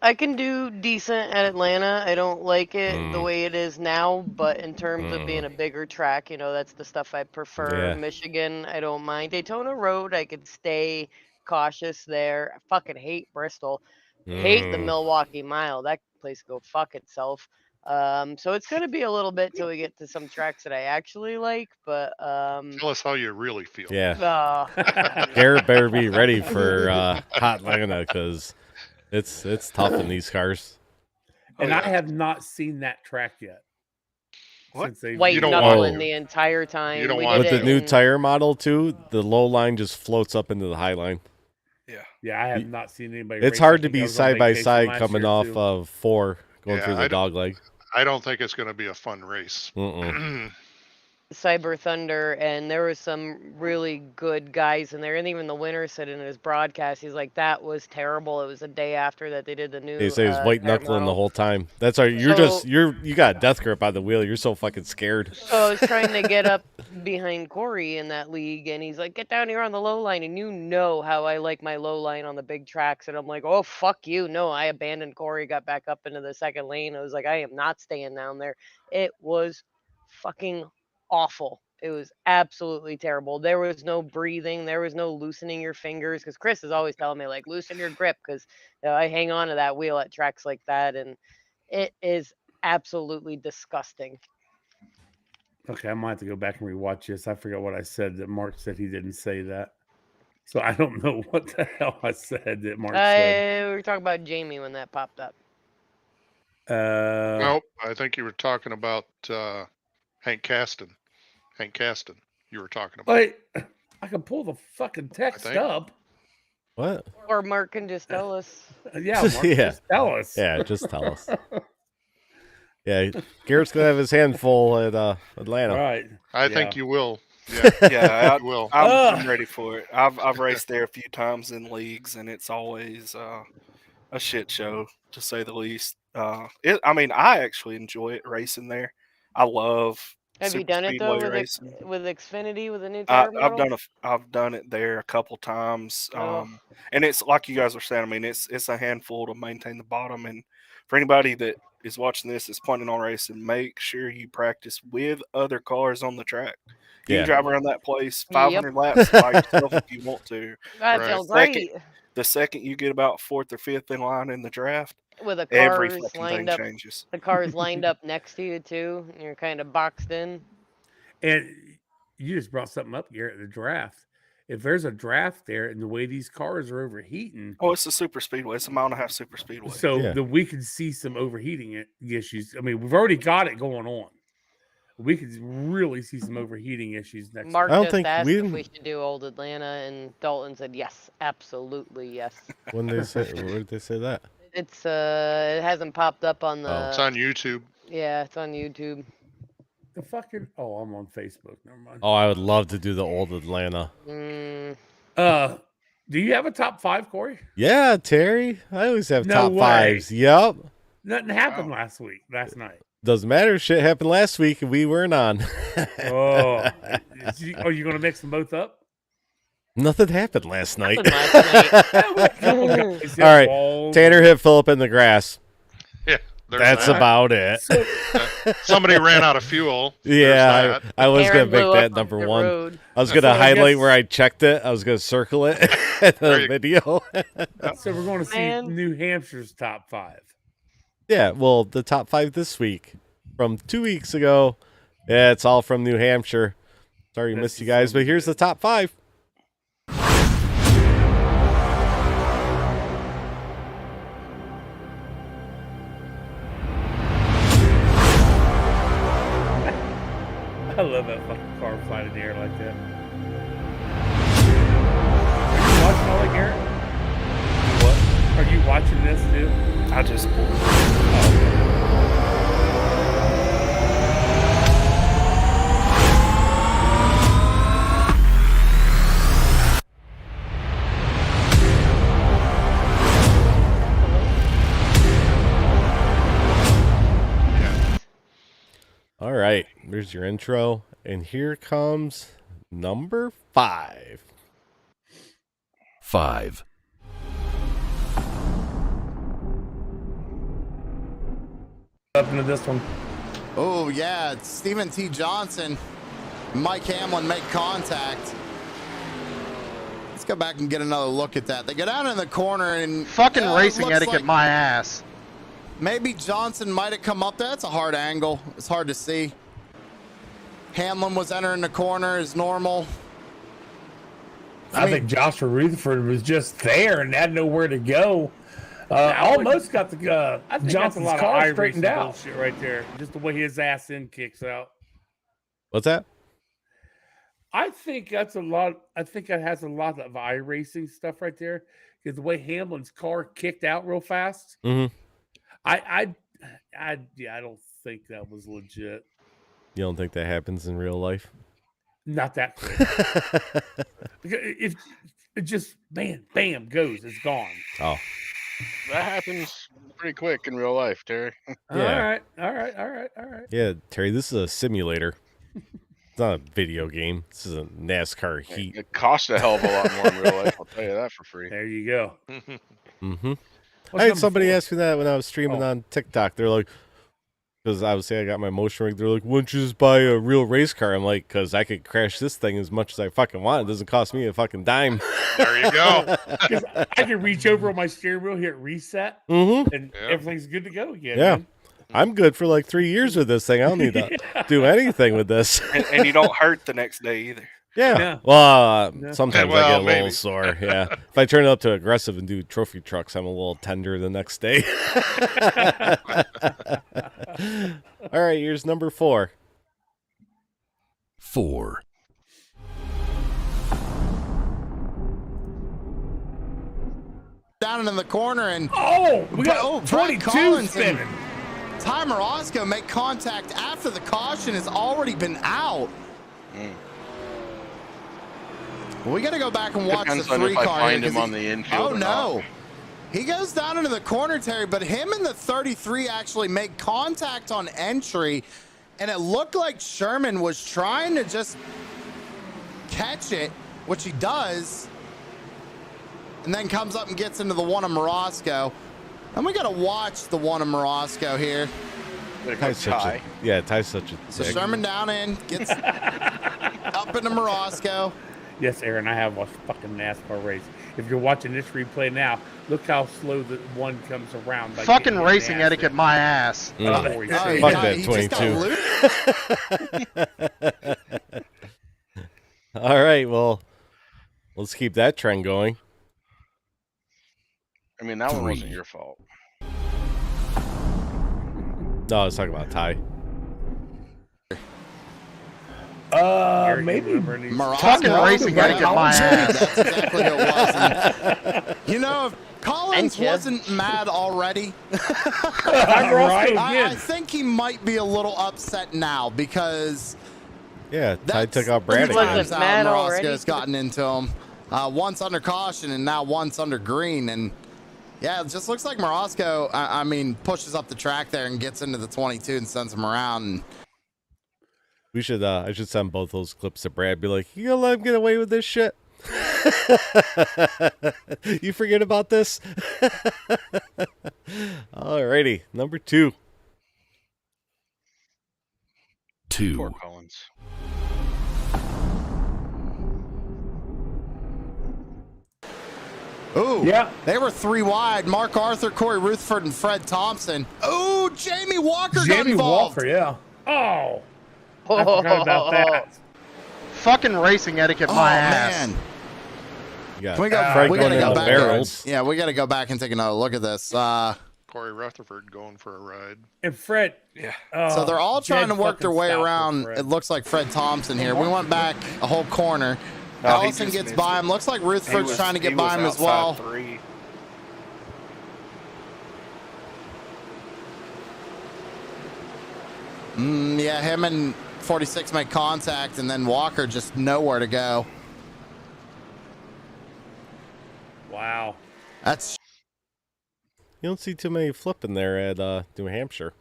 I can do decent at Atlanta. I don't like it the way it is now, but in terms of being a bigger track, that's the stuff I prefer. Yeah. Michigan, I don't mind. Daytona Road, I could stay cautious there. I fucking hate Bristol. Hate the Milwaukee Mile. That place go fuck itself. So it's going to be a little bit till we get to some tracks that I actually like, but tell us how you really feel. Yeah. Garrett better be ready for hot Atlanta because it's tough in these cars. And I have not seen that track yet. What? White knuckling the entire time. You don't want with the new tire model too. The low line just floats up into the high line. Yeah, I have not seen anybody. It's hard to be side by side coming off of 4 going through the dog leg. I don't think it's going to be a fun race. Cyber Thunder, and there was some really good guys in there, and even the winner said in his broadcast, he's like, that was terrible. It was the day after that they did the He new said he was white tire knuckling the model. whole time. That's right. You got a death grip on the wheel. You're so fucking scared. So I was trying to get up behind Corey in that league, and he's like, get down here on the low line, and you know how I like my low line on the big tracks, and I'm like, oh, fuck you. No, I abandoned Corey, got back up into the second lane. I was like, I am not staying down there. It was fucking awful. It was absolutely terrible. There was no breathing. There was no loosening your fingers, because Chris is always telling me, like, loosen your grip, because I hang on to that wheel at tracks like that, and it is absolutely disgusting. Okay, I might have to go back and rewatch this. I forgot what I said that Mark said he didn't say that. So I don't know what the hell I said that Mark said. We were talking about Jamie when that popped up. Nope, I think you were talking about Hank Caston. Hank Caston, you were talking about. Wait, I can pull the fucking text think. up. What? Or Mark can just tell us. Yeah, Mark, Yeah. just tell us. Yeah, just tell us. Yeah, Garrett's gonna have his hand full at Atlanta. Right. I Yeah. think you will. Yeah, Yeah, you will. I'm ready for it. I've raced there a few times in leagues, and it's always a shit show, to say the least. I mean, I actually enjoy it racing there. I love. Have you super done it though speedway with racing. with Xfinity with a new tire model? I've done it there a couple times. Oh. And it's like you guys were saying. I mean, it's a handful to maintain the bottom. And for anybody that is watching this, is planning on racing, make sure you practice with other cars on the track. You Yeah. can drive around that place 500 laps by yourself if you want to. That Right. feels great. The second you get about fourth or fifth in line in the draft, With the every cars fucking lined thing up, changes. the cars lined up next to you too, and you're kind of boxed in. And you just brought something up, Garrett, the draft. If there's a draft there and the way these cars are overheating, Oh, it's a super speedway. It's a mile and a half super speedway. so Yeah. that we could see some overheating issues. I mean, we've already got it going on. We could really see some overheating issues next Mark I don't just think asked we if didn't- we should do Old Atlanta, and Dalton said yes, absolutely yes. When they say, where did they say that? It's it hasn't popped up on the. It's on YouTube. Yeah, it's on YouTube. The fucking I'm on Facebook. Never mind. Oh, I would love to do the old Atlanta. Mm, Do you have a top 5, Corey? Yeah, Terry. I always have No top way. fives. Yup. Nothing happened last night. Doesn't matter. Shit happened last week and we weren't on. Oh, are you going to mix them both up? Nothing happened last night. All All right, Tanner hit Phillip in the grass. Yeah, there's That's that. about it. Somebody ran out of fuel. Yeah, There's that. I was Aaron gonna blew make up that number the one. road. I was gonna So I highlight guess- where I checked it. I was gonna circle it in the you- video. So we're going to see Man. New Hampshire's top 5. Yeah, well, the top 5 this week from 2 weeks ago. Yeah, it's all from New Hampshire. Sorry, That's missed you guys, but here's the top 5. I love that fucking car flying in the air like that. Are you watching all that, Garrett? What? Are you watching this too? I just All right, there's your intro, and here comes number 5. 5. Up into this one. Oh, yeah. It's Stephen T. Johnson. Mike Hamlin make contact. Let's go back and get another look at that. They go down in the corner and... Fucking it racing looks etiquette, like my ass. Maybe Johnson might have come up there. It's a hard angle. It's hard to see. Hamlin was entering the corner as normal. I think Joshua Rutherford was just there and had nowhere to go. Almost got the I think Johnson's that's a lot car of straightened iRacing out. bullshit right there. Just the way his ass end kicks out. What's that? I think that's a lot. I think that has a lot of iRacing stuff right there because the way Hamlin's car kicked out real fast. Mm-hmm. I don't think that was legit. You don't think that happens in real life? Not that quick. If it just bam, goes, it's gone. Oh, That happens pretty quick in real life, Terry. Yeah. All right. yeah, Terry. This is a simulator. It's not a video game. This is a NASCAR heat. It costs a hell of a lot more in real life. I'll tell you that for free. There you go. Mm-hmm. What's I had number somebody 4? ask me that when I was streaming Oh. on TikTok. They're like, because obviously I got my motion rig. They're like, why don't you just buy a real race car? I'm like, because I could crash this thing as much as I fucking want. It doesn't cost me a fucking dime. There you go. 'Cause I can reach over on my steering wheel, hit reset, Mm-hmm. and Yeah. everything's good to go again. Yeah. man. I'm good for like 3 years with this thing. I don't need to do anything with this. And you don't hurt the next day either. Yeah. Yeah. Well, Yeah. sometimes I Well, get a little maybe. sore. Yeah. If I turn it up to aggressive and do trophy trucks, I'm a little tender the next day. All right, here's number 4. 4, Down in the corner and Oh, we got Oh, Brett 22 Collins and spinning. Ty Morosco make contact after the caution has already been out. We got to go back and watch Depends the on 3 if I car. find here, him 'cause on the infield Oh or no. not. He goes down into the corner, Terry, but him and the 33 actually make contact on entry, and it looked like Sherman was trying to just catch it, which he does, and then comes up and gets into the one of Morosco. And we got to watch the one of Morosco here. Ty's such a, Ty's such a So dick. Sherman down in, gets up into Morosco. Yes, Aaron, I have watched a fucking NASCAR race. If you're watching this replay now, look how slow the one comes around. Like Fucking getting racing nasty. etiquette, my ass. Mm. Oh, Oh, yeah. he Fuck got- that he just got 22. loose. All right, well, let's keep that trend going. I mean, that one wasn't 3. your fault. No, let's talk about Ty. Eric, maybe you remember any- Morosco. Fucking racing Brett etiquette, my Collins. ass. That's exactly who it was. And, you know, if Collins Thank you. wasn't mad already, I'm right. I think he might be a little upset now because Yeah, Ty that's took out 3 Brady. Wasn't times now mad already. Morosco's gotten into him. Once under caution and now once under green. And yeah, it just looks like Morosco, I mean, pushes up the track there and gets into the 22 and sends him around. And We should, I should send both those clips to Brad. Be like, you gonna let him get away with this shit? You forget about this? Alrighty, number 2. 2, Poor Collins. ooh, Yeah. they were 3 wide. Mark Arthur, Corey Rutherford, and Fred Thompson. Ooh, Jamie Walker got Jamie involved. Walker, yeah. Oh, I forgot about that. Fucking racing etiquette, Oh, my ass. man. You got Can we go, Fred we going gotta go into back. barrels. Yeah, we got to go back and take another look at this. Corey Rutherford going for a ride. And Fred. Yeah. So they're all trying to dead work their fucking way stop with around. Fred. It looks like Fred Thompson here. We went back a whole corner. No, he Allison just gets missed by it. him. Looks like He Rutherford's was- trying to get he by was him as outside well. 3. Yeah, him and 46 make contact, and then Walker just nowhere to go. Wow. That's You don't see too many flipping there at New Hampshire.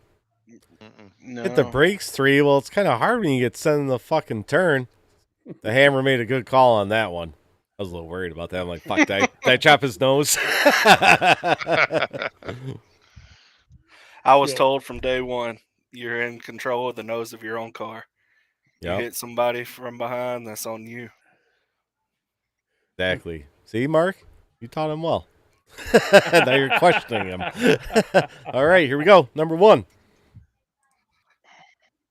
No. Hit the brakes 3. Well, it's kind of hard when you get sent in the fucking turn. The hammer made a good call on that one. I was a little worried about that. I'm like, fuck, did I chop his nose? I was Yeah. told from day one, you're in control of the nose of your own car. You Yep, hit somebody from behind, that's on you. exactly. See, Mark? You taught him well. Now you're questioning him. All right, here we go. Number 1.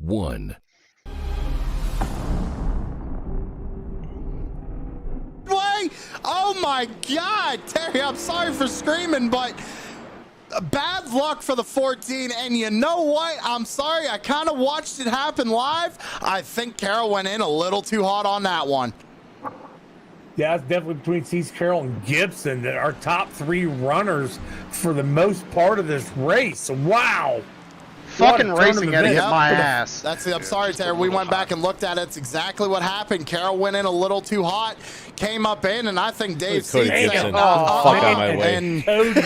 1, way. Oh my God, Terry, I'm sorry for screaming, but bad luck for the 14. And you know what? I'm sorry. I kind of watched it happen live. I think Carroll went in a little too hot on that one. Yeah, it's definitely between Cease Carroll and Gibson that are top 3 runners for the most part of this race. Wow. fucking racing etiquette, Yep. my ass. I'm sorry, Terry. We went back and looked at it. It's exactly what happened. Carroll went in a little too hot, came up in, and I think Dave Cody Seed Gibson. said, Fuck out my way. And Cody.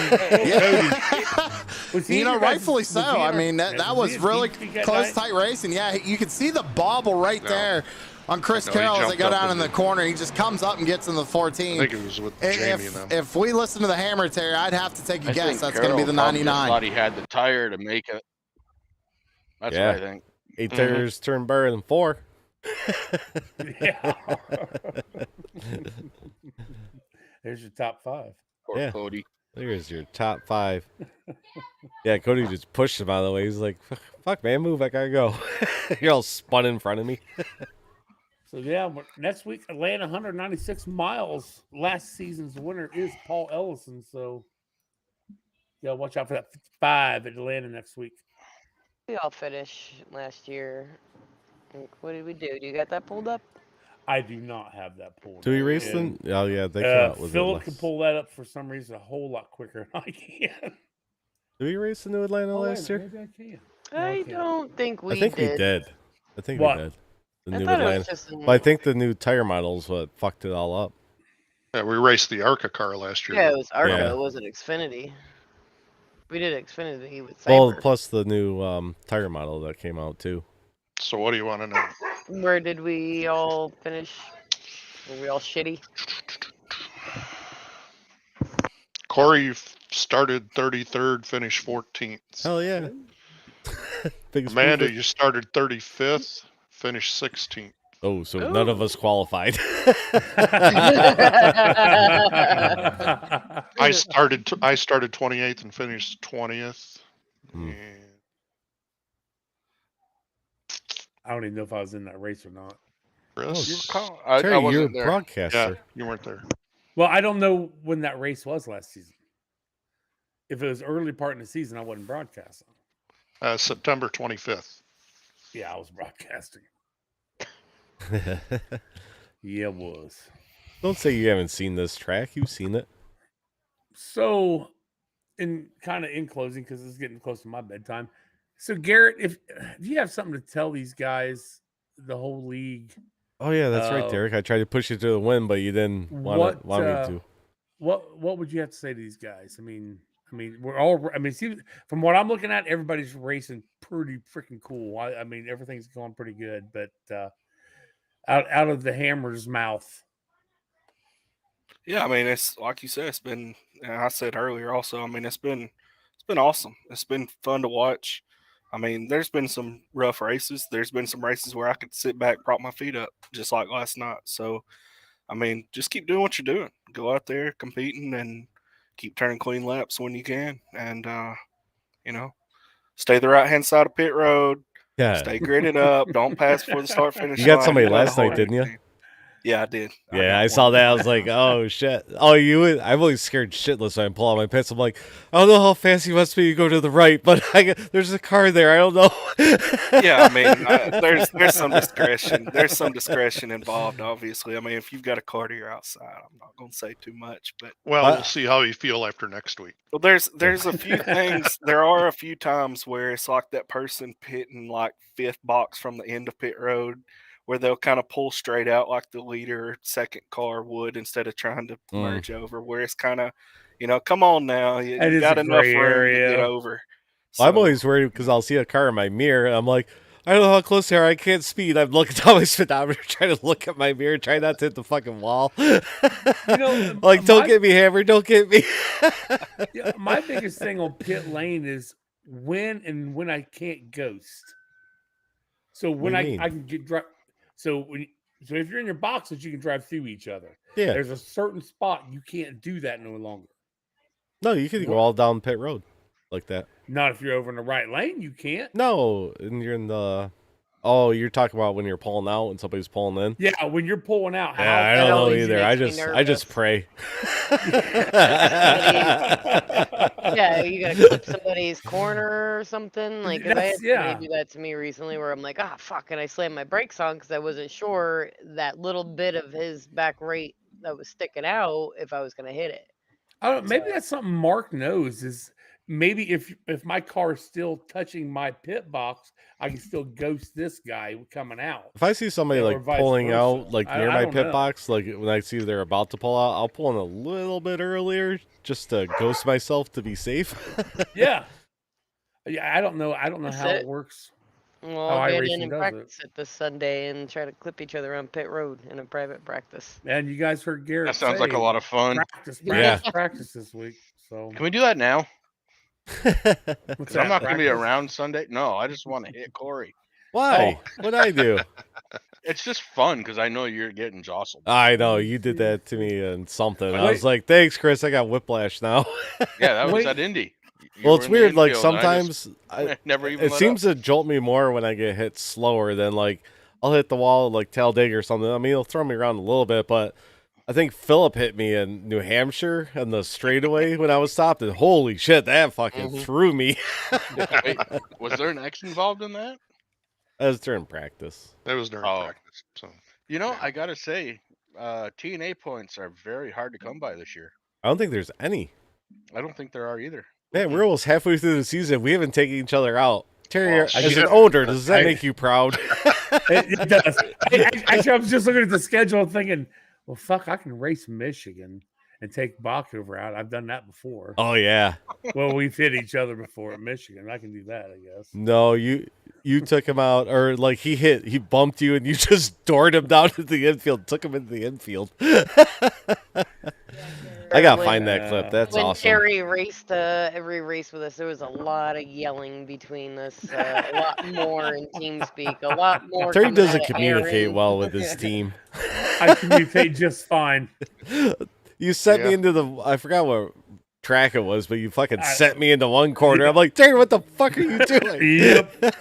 you know, rightfully so. I mean, that was really close, tight racing. Yeah, you could see the bobble right there on Chris Carroll as they go down in the corner. He just comes up and gets in the 14. I think it was with Jamie and them. If we listen to the hammer, Terry, I'd have to take a guess. That's going to be the Carroll probably 99. thought he had the tire to make it. That's what I think. 8 tires turn better than 4. Yeah. There's your top 5. Poor Cody. There's your top 5. Yeah, Cody just pushed him out of the way. He's like, fuck, man, move. I gotta go. You're all spun in front of me. So, yeah, next week, Atlanta, 196 miles. Last season's winner is Paul Ellison. So, yeah, watch out for that 55 at Atlanta next week. We all finished last year. Like, what did we do? Do you got that pulled up? I do not have that pulled. Do we race them? Oh, yeah, they come out with Philip can pull that up for some reason a whole lot quicker than I can. Did we race the New Atlanta last year? Maybe I can. I don't think we I think did. we did. I think What? we did. The I New thought it was Atlanta. just in- But I think the new tire models what fucked it all up. Yeah, we raced the ARCA car last year. Yeah, it was Arco. Yeah. It wasn't Xfinity. We did Xfinity with Cyber. Well, plus the new tire model that came out too. So what do you want to know? Where did we all finish? Were we all shitty? Corey started 33rd, finished 14th. Hell yeah. Biggest Amanda, movement. you started 35th, finished 16th. Oh, so none of us qualified. I started 28th and finished 20th. And I don't even know if I was in that race or not. Chris, I Terry, you're a wasn't there. broadcaster. yeah, you weren't there. Well, I don't know when that race was last season. If it was early part in the season, I wasn't broadcasting. September 25th. Yeah, I was broadcasting. Yeah, it was. Don't say you haven't seen this track. You've seen it. So, in closing, because it's getting close to my bedtime. So, Garrett, if you have something to tell these guys, the whole league. Oh yeah, that's right, Derek. I tried to push you to the win, but you didn't want me to. What would you have to say to these guys? I mean, we're all. I mean, see, from what I'm looking at, everybody's racing pretty freaking cool. I mean, everything's going pretty good, but out of the hammer's mouth. Yeah, I mean, it's like you said, it's been. And I said earlier also. I mean, it's been awesome. It's been fun to watch. I mean, there's been some rough races. There's been some races where I could sit back, prop my feet up, just like last night. So, I mean, just keep doing what you're doing. Go out there competing and keep turning clean laps when you can. And, stay the right-hand side of pit road. Yeah. Stay gridded up. Don't pass before the start-finish You got line. somebody last night, didn't you? Yeah, I did. Yeah, I saw that. I was like, oh, shit. Oh, I'm always scared shitless when I pull out my pants. I'm like, I don't know how fast he wants me to go to the right, but there's a car there. I don't know. Yeah, I mean, there's some discretion. There's some discretion involved, obviously. I mean, if you've got a car to your outside, I'm not going to say too much. But we'll see how you feel after next week. Well, there's a few things. There are a few times where it's like that person pitting like fifth box from the end of pit road, where they'll kind of pull straight out like the leader or second car would instead of trying to merge over, where it's kind of, come on now. You got enough room to get over. So, I'm always worried because I'll see a car in my mirror. And I'm like, I don't know how close they are. I can't speed. I'm looking at my speedometer, trying to look at my mirror, try not to hit the fucking wall. Like, don't get me hammered. Don't get me. Yeah, my biggest thing on pit lane is when I can't ghost. So when I can get drive. So if you're in your boxes, you can drive through each other. Yeah. There's a certain spot you can't do that no longer. No, you can go all down pit road like that. Not if you're over in the right lane, you can't. No, and you're in the. Oh, you're talking about when you're pulling out and somebody's pulling in. Yeah, when you're pulling out. Yeah, I don't know either. I just pray. Yeah, you gotta clip somebody's corner or something. Like, if I had somebody do that to me recently, where I'm like, fuck, and I slammed my brakes on because I wasn't sure that little bit of his back right that was sticking out if I was gonna hit it. Maybe that's something Mark knows is, maybe if my car is still touching my pit box, I can still ghost this guy coming out. If I see somebody Or like vice pulling versa. out like near I my don't pit know. box, like when I see they're about to pull out, I'll pull in a little bit earlier just to ghost myself to be safe. Yeah. I don't know That's how it. it works. Well, How I'll get iRacing in and does practice it this Sunday and try to clip each other on pit road in a private practice. And you guys heard Garrett That sounds like a say, lot of fun. practice this week. So Can we do that now? Because I'm that, not going to be practice? around Sunday. No, I just want to hit Corey. Why? What'd I do? It's just fun because I know you're getting jostled. I know you did that to me and something. I Wait. was like, "Thanks, Chris. I got whiplash now." Yeah, that was at Indy. You Well, were it's in the weird. Like infield, and I sometimes just never even. it let seems up. to jolt me more when I get hit slower than like I'll hit the wall like Talladega or something. I mean, it'll throw me around a little bit, but I think Philip hit me in New Hampshire on the straightaway when I was stopped, and holy shit, that fucking threw me. Wait, was there an X involved in that? That was during practice. That was during practice. So you know, I gotta say, T&A points are very hard to come by this year. I don't think there's any. I don't think there are either. Man, we're almost halfway through the season. We haven't taken each other out. Terry, Well, as an owner, does that make you proud? It does. Actually, I was just looking at the schedule thinking, well, fuck, I can race Michigan and take Bachover out. I've done that before. Oh yeah. Well, we've hit each other before at Michigan. I can do that, I guess. No, you took him out, or like he bumped you, and you just doored him down to the infield, took him into the infield. I gotta find that clip. That's when awesome. Terry raced every race with us, there was a lot of yelling between us, a lot more in TeamSpeak, a lot more. Terry coming doesn't out of communicate Aaron. well with his team. I communicate just fine. You sent me into I forgot what track it was, but you fucking sent me into one corner. I'm like, Terry, what the fuck are you doing? Yep.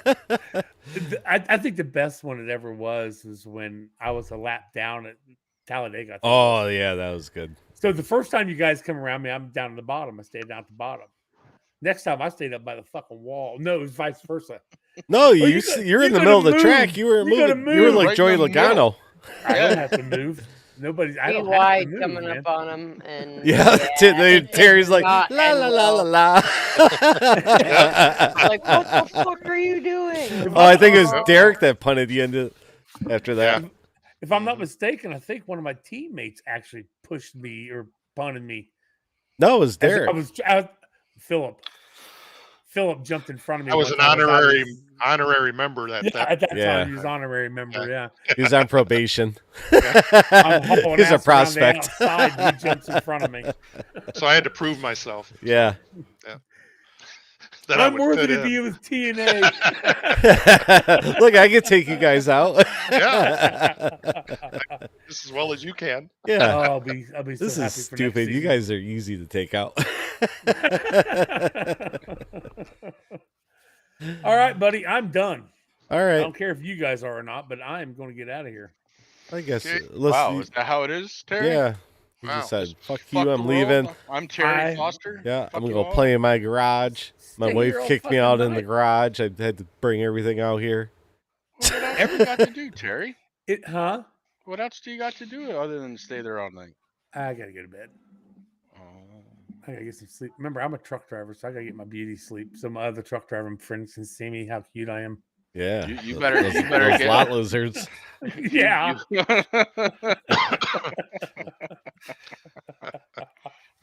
I think the best one it ever was when I was a lap down at Talladega. Oh yeah, that was good. So the first time you guys come around me, I'm down at the bottom. I stayed down at the bottom. Next time I stayed up by the fucking wall. No, it was vice versa. No, you're in the middle of the track. You were moving. You were like right Joey Logano. I don't have to move. Nobody. I Be don't have wide to move, coming man. up on him, and Terry's like la not la end la well. la la. Like, what the fuck are you doing? Oh, I think it was Derek that punted you into after that. If I'm not mistaken, I think one of my teammates actually pushed me or punted me. No, it was Derek. Philip jumped in front of me. I was an honorary member at that time. He was honorary member. Yeah, he was on probation. I'm hauling He's a ass around the prospect. outside, and he jumps in front of me. So I had to prove myself. Yeah. That I'm worthy to be with T&A. Look, I can take you guys out. Yeah. Just as well as you can. Yeah. Oh, I'll be so This happy is for stupid. next You season. guys are easy to take out. All right, buddy, I'm done. All I right. don't care if you guys are or not, but I am going to get out of here. I guess. Wow, is that how it is, Terry? Yeah. He Wow. just said, fuck Fuck you, the I'm leaving. world. I'm Terry Foster. Yeah, Fuck I'm going you to all. play in my garage. My Stay wife here all kicked me fucking out in the night. garage. I had to bring everything out here. What else you got to do, Terry? Huh? What else do you got to do other than stay there all night? I got to go to bed. I got to get some sleep. Remember, I'm a truck driver, so I got to get my beauty sleep. So my other truck driving friends can see me, how cute I am. Yeah. You better those get lot lizards. Yeah.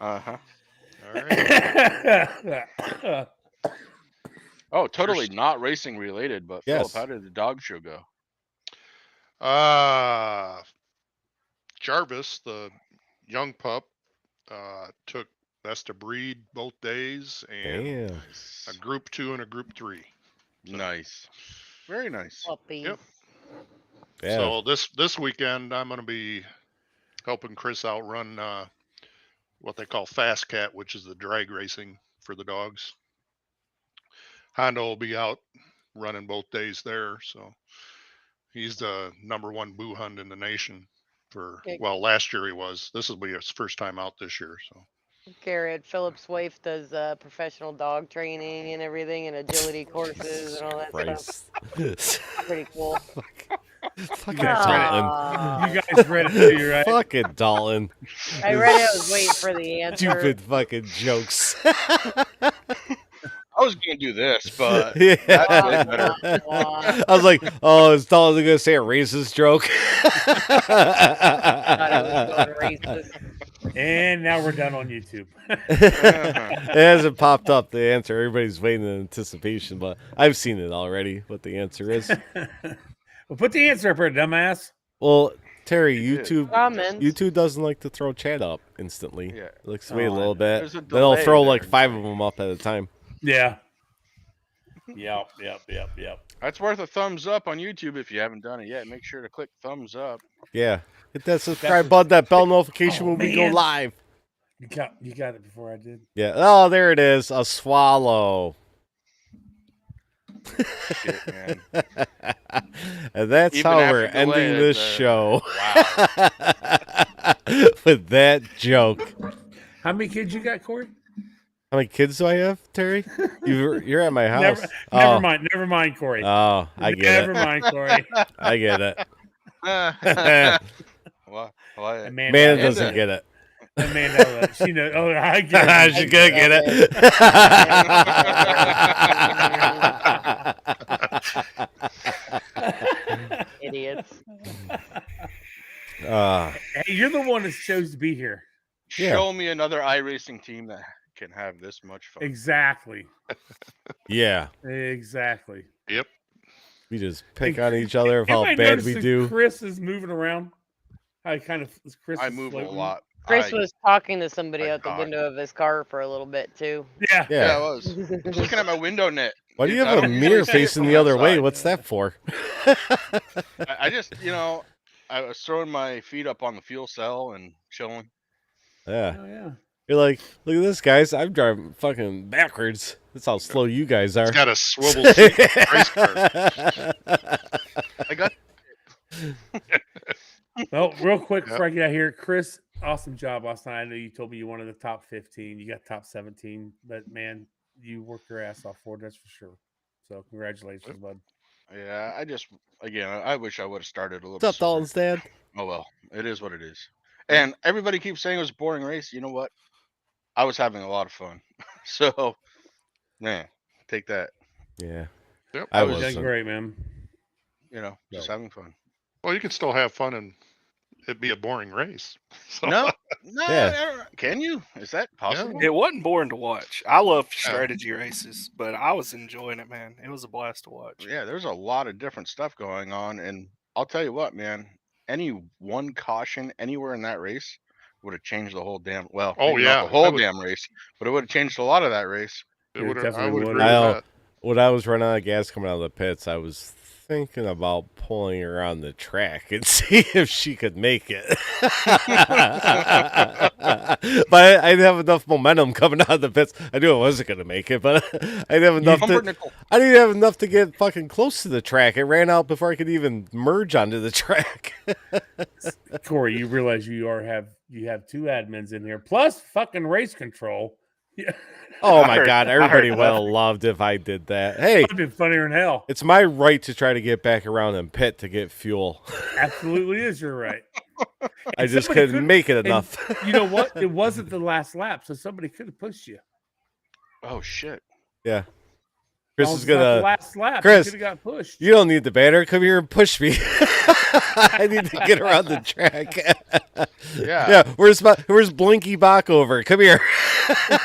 Uh-huh. All right. Oh, totally not racing related, but Yes. Philip, how did the dog show go? Jarvis, the young pup, took best of breed both days, and Damn. a group 2 and a group 3. Nice. Very nice. Puppy. Yep. Yeah. So this weekend I'm going to be helping Chris out run what they call Fast Cat, which is the drag racing for the dogs. Hondo will be out running both days there, so he's the #1 boo hunt in the nation for, well, last year he was. This will be his first time out this year, so. Garrett, Philip's wife does professional dog training and everything, and agility courses and all that stuff. Pretty cool. Fucking guys Dalton. You guys read it too, right? Fucking Dalton. I read it. I was waiting for the answer. Stupid fucking jokes. I was gonna do this, but Yeah. that's way better. I was like, oh, is Dalton gonna say a racist joke? And now we're done on YouTube. It hasn't popped up, the answer. Everybody's waiting in anticipation, but I've seen it already, what the answer is. Well, put the answer up here, dumbass. Well, Terry, You did. YouTube doesn't like to throw chat up instantly. Yeah. It likes to wait a little bit. There's a Then they'll delay throw there. like 5 of them up at a time. Yeah. Yep. That's worth a thumbs up on YouTube if you haven't done it yet. Make sure to click thumbs up. Yeah. Hit that subscribe button, that bell notification when we go man. live. You got it before I did. Yeah. Oh, there it is. A swallow. Shit, man. And that's Even how after we're ending delay, this it's, show. Wow. With that joke. How many kids you got, Corey? How many kids do I have, Terry? You're at my house. Never mind, Corey. Oh, I get Never it. mind, Corey. I get it. Well, Amanda doesn't get it. Amanda, she knows. Oh, I get it. She's gonna get it. Idiots. Hey, you're the one that chose to be here. Show me another iRacing team that can have this much fun. Exactly. Yeah. Exactly. Yep. We just pick on each other of how Anybody bad notice we that do. Chris is moving around. Chris I is move a floating? lot. Chris was talking to somebody my out the God. window of his car for a little bit too. Yeah. Yeah, I was. I was looking at my window net. Why do you I have a don't usually mirror see it facing from the other way? outside. What's that for? I just, I was throwing my feet up on the fuel cell and chilling. Yeah. Oh, yeah. You're like, look at this, guys. I'm driving fucking backwards. That's how slow you guys are. He's got a swivel seat race car. I got. Well, real quick before I get out here, Chris, awesome job last night. I know you told me you wanted the top 15. You got top 17, but man, you worked your ass off for it. That's for sure. So congratulations, bud. Yeah, I wish I would have started a little. What's up, sooner. Dalton's dad? Oh well, it is what it is. And everybody keeps saying it was a boring race. You know what? I was having a lot of fun. So, man, take that. Yeah. Yep. I That was wasn't. great, man. Just having fun. Well, you can still have fun and it'd be a boring race. So, No, Yeah. can you? Is that possible? It wasn't boring to watch. I love strategy races, but I was enjoying it, man. It was a blast to watch. Yeah, there's a lot of different stuff going on, and I'll tell you what, man. Any one caution anywhere in that race would have changed the whole damn. Well, Oh, maybe not yeah, the whole that would- damn race, but it would have changed a lot of that race. it Yeah, would I definitely would would. agree with that. When I was running out of gas coming out of the pits, I was thinking about pulling her on the track and see if she could make it. But I didn't have enough momentum coming out of the pits. I knew I wasn't going to make it, but I didn't have enough Pumpernickel. I didn't have enough to get fucking close to the track. It ran out before I could even merge onto the track. Corey, you realize you have 2 admins in here plus fucking race control. Yeah. Oh I my heard- God, I everybody heard would that. have loved if I did that. Hey, It'd been funnier than hell. it's my right to try to get back around and pit to get fuel. Absolutely is. You're right. I And just somebody couldn't make it and enough. You know what? It wasn't the last lap, so somebody could have pushed you. Oh shit! Yeah. Chris As long is as it's not the gonna. last lap. Chris, you could have got pushed. You don't need the banner. Come here and push me. I need to get around the track. Yeah. Where's Blinky Bach over? Come here.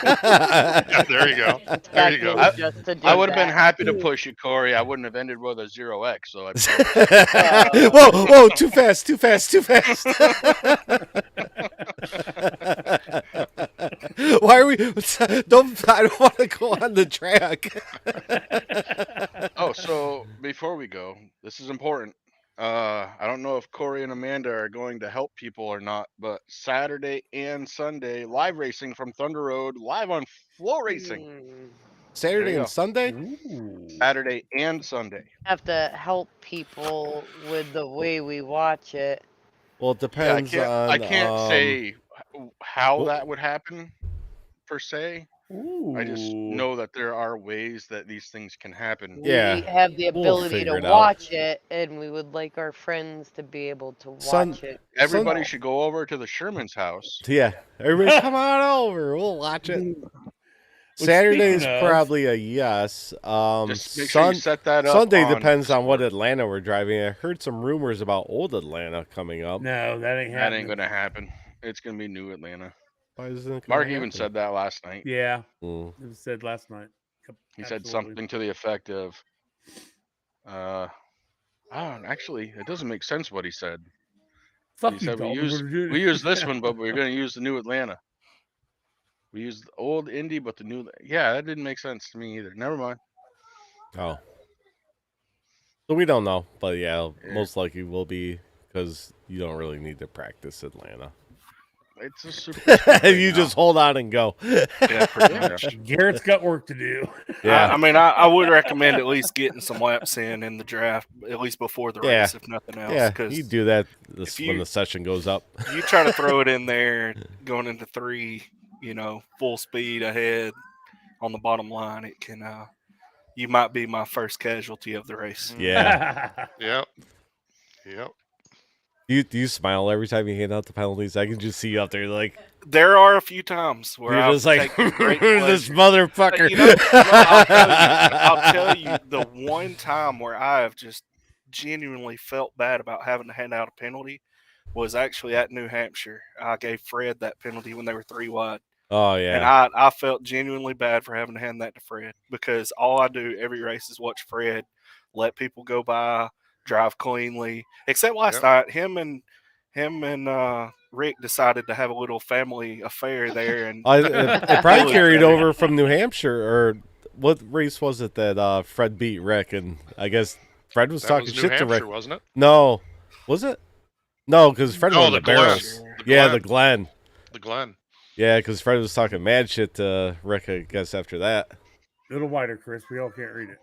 Yeah, there you go. There you go. I would have been happy to push you, Corey. I wouldn't have ended with a 0x. So Whoa, too fast. Why are we? I don't want to go on the track. Oh, so before we go, this is important. I don't know if Corey and Amanda are going to help people or not, but Saturday and Sunday live racing from Thunder Road live on Flow Racing. Saturday you and go. Sunday? Saturday and Sunday. Have to help people with the way we watch it. Well, it depends I can't on. say how that would happen per se. I just Ooh. know that there are ways that these things can happen. Yeah, We have the we'll ability figure to it out. watch it, and we would like our friends to be able to watch it. Everybody themselves. should go over to the Sherman's house. Yeah, everybody come on over. We'll watch it. Well, Saturday's speaking of- probably a yes. Just make sure you set that up Sunday on depends on what Discord. Atlanta we're driving. I heard some rumors about old Atlanta coming up. No, that ain't That happening. ain't gonna happen. It's gonna be new Atlanta. Why isn't it gonna Mark even happen? said that last night. Yeah, Mm. it was said last night. He said Absolutely. something to the effect of, I don't actually. It doesn't make sense what he said. Fuck He you, said we Dalton. use this one, but we're gonna use the new Atlanta. We used the old Indy, but the new. Yeah, that didn't make sense to me either. Never mind. Oh, so we don't know, but yeah, Yeah. most likely will be because you don't really need to practice Atlanta. It's a super. speedway You now. just hold on and go. Yeah, pretty much. Garrett's got work to do. Yeah. I mean, I would recommend at least getting some laps in the draft, at least before the Yeah. race, if nothing else. Yeah, Because you do that if when you- the session goes up. you try to throw it in there going into 3, full speed ahead on the bottom line, it can you might be my first casualty of the race. Yeah. Yep. Yep. Do you smile every time you hand out the penalties? I can just see you up there like There are a few times where you're I've just like taken great this pleasure. motherfucker. I'll tell you the one time where I have just genuinely felt bad about having to hand out a penalty was actually at New Hampshire. I gave Fred that penalty when they were 3 wide. Oh And yeah. I felt genuinely bad for having to hand that to Fred because all I do every race is watch Fred let people go by, drive cleanly. Except last night, him and Rick decided to have a little family affair there, and It probably carried over from New Hampshire, or what race was it that Fred beat Rick? And I guess Fred was That talking was New shit to Hampshire, Rick. wasn't it? No, was it? No, because Fred No, won the the barrels. Glen. The Yeah, Glen. the Glen. The Glen. Yeah, because Fred was talking mad shit to Rick, I guess, after that. A little wider, Chris. We all can't read it.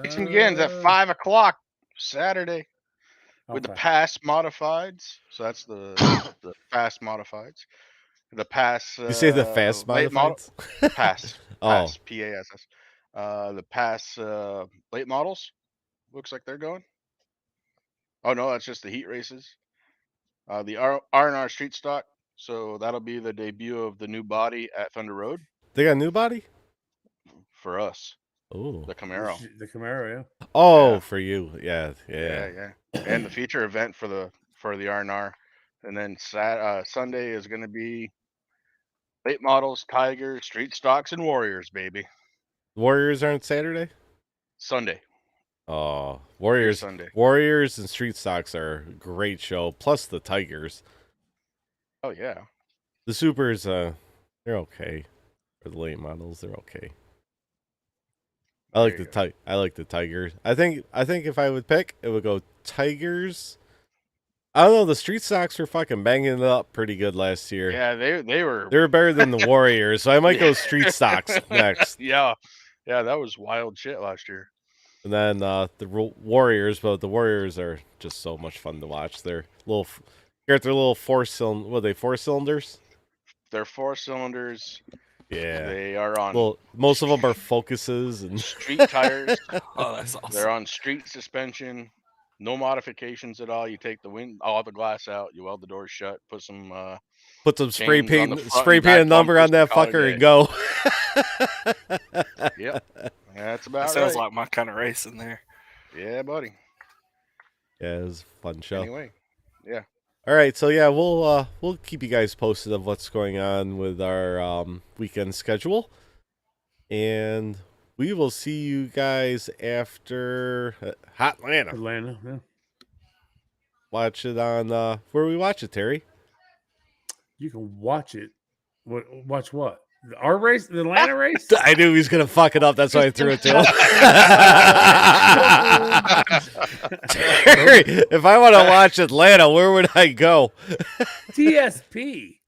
Racing begins at 5 o'clock Saturday with the Okay. pass modifieds. So that's the the fast modifieds. The pass. You say the fast late modifieds? pass. Oh. Pass. PASS. The pass late models. Looks like they're going. Oh no, that's just the heat races. The R&R street stock. So that'll be the debut of the new body at Thunder Road They got a new body? for us. Oh. The Camaro. The Camaro, yeah. Oh, Yeah. for you. Yeah. Yeah. And the feature event for the R&R. And then Sunday is going to be late models, Tigers, street stocks, and Warriors, baby. Warriors aren't Saturday? Sunday. Oh, Warriors. Sunday. Warriors and Street Stocks are a great show. Plus the Tigers. Oh yeah. The Supers, they're okay. For the late models, they're okay. I like I like the Tigers. I think if I would pick, it would go Tigers. I don't know. The Street Stocks were fucking banging it up pretty good last year. Yeah, they were. They were better than the Warriors, so I might go Street Stocks next. Yeah, that was wild shit last year. And then the Warriors, but the Warriors are just so much fun to watch. They're little, they're little 4-cylinder. What are they? 4 cylinders? They're 4 cylinders. Yeah, They are on. Well, most of them are Focuses and street tires. Oh, that's awesome. They're on street suspension. No modifications at all. You take all the glass out. You weld the doors shut. Put some spray chains on the paint, front spray and paint a back number on bumpers that and call fucker it a and day. go. Yep, that's about That sounds right. like my kind of racing there. Yeah, buddy. Yeah, it was a fun show. Anyway, yeah. All right, so yeah, we'll keep you guys posted of what's going on with our weekend schedule, and we will see you guys after Hot Atlanta. Atlanta, yeah. Watch it on where we watch it, Terry. You can watch it. Watch what? Our race, the Atlanta race. I knew he was gonna fuck it up. That's why I threw it to him. Terry, if I want to watch Atlanta, where would I go? TSP.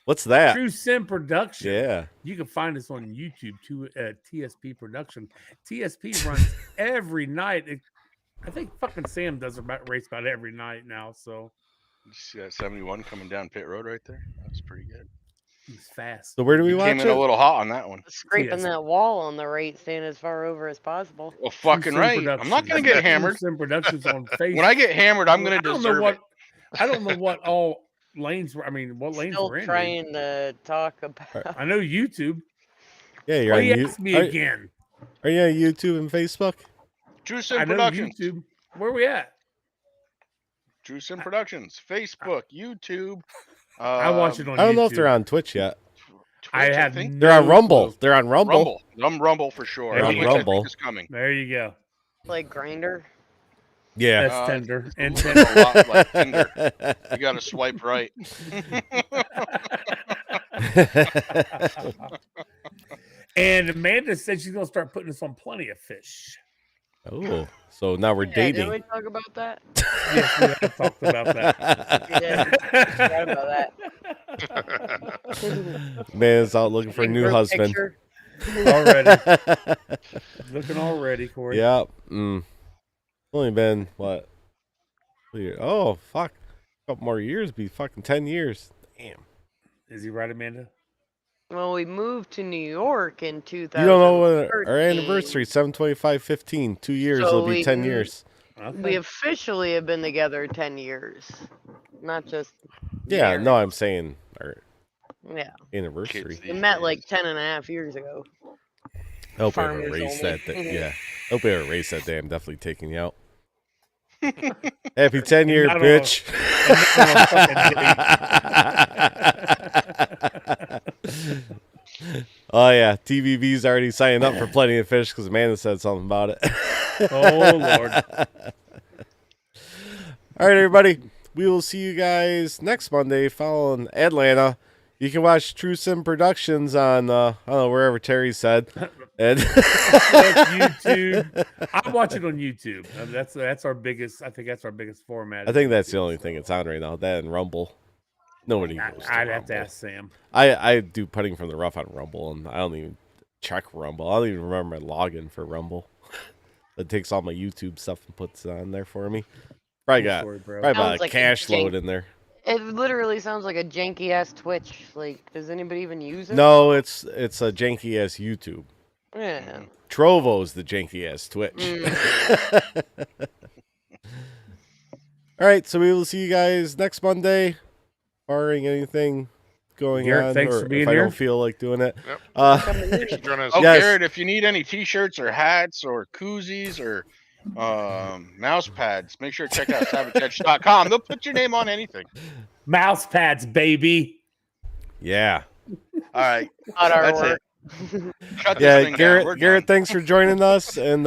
What's that? True Sim Production. Yeah. You can find us on YouTube too at TSP Production. TSP runs every night. I think fucking Sam does a race about every night now. So You see that 71 coming down pit road right there? That's pretty good. He's fast. So where do we watch Came in it? a little hot on that one. Scraping Yes. that wall on the right, staying as far over as possible. Well, fucking Sim right. I'm not going to get hammered. Sim Productions on Facebook. When I get hammered, I'm going I to don't know deserve what. it. I don't know what all lanes were. I mean, what lanes Still were in. trying to talk about. I know YouTube. Yeah, you're Why on you YouTube. ask me again? Are you on YouTube and Facebook? True Sim I know Productions. YouTube. Where we at? True Sim Productions. Facebook, YouTube. I watch it on YouTube. I don't know if they're on Twitch yet. Twitch, I have think. They're on no Rumble. clue. They're on Rumble. Rumble for sure. They're on Twitch, I think, Rumble. is coming. There you go. Like Grinder. Yeah. That's tender. And It's tender. a lot like Tinder. You got to swipe right. And Amanda said she's gonna start putting us on Plenty of Fish. Oh, so now we're Yeah, dating. did we talk about that? Yes, we have talked about that. We did. Forgot about that. Man's out looking for a new Group husband. picture. Already. Looking already, Corey. Yeah. Only been what? Oh fuck! A couple more years. Be fucking 10 years. Damn. Is he right, Amanda? Well, we moved to New York in 2000. You don't know what our anniversary? 7/25/15. 2 years. So It'll be we 10 n- years. We officially have been together 10 years, not just. Yeah. married. No, I'm saying our Yeah. anniversary. We met like 10 and a half years ago. I hope I ever Farmers erase only. that. Yeah. I hope I ever erase that day. I'm definitely taking you out. Happy 10 year, Not on a- bitch. Oh yeah, TVB's already signing up for Plenty of Fish because Amanda said something about it. Oh Lord! All right, everybody. We will see you guys next Monday following Atlanta. You can watch True Sim Productions on I don't know, wherever Terry said. And That's YouTube. I watch it on YouTube. That's our biggest. I think that's our biggest format. I think that's the only thing it's on right now. That and Rumble. Nobody goes to I'd have to Rumble. ask Sam. I do putting from the rough on Rumble, and I don't even check Rumble. I don't even remember my login for Rumble. It takes all my YouTube stuff and puts it on there for me. Probably got Sorry, bro. probably about Sounds a like a cash load jank- in there. It literally sounds like a janky ass Twitch. Like, does anybody even use it? No, it's a janky ass YouTube. Yeah. Trovo's the janky ass Twitch. Mm. All right, so we will see you guys next Monday, barring anything going Garrett, on, thanks or for being if I here. don't feel like doing it. Yep. Thanks for joining us. Oh, Yes. Garrett, if you need any T-shirts or hats or koozies or mouse pads, make sure to check out SavageEdge.com. They'll put your name on anything. Mouse pads, baby. Yeah. All right, Not our that's work. it. Shut this Yeah, thing down. We're Garrett, done. thanks for joining us, and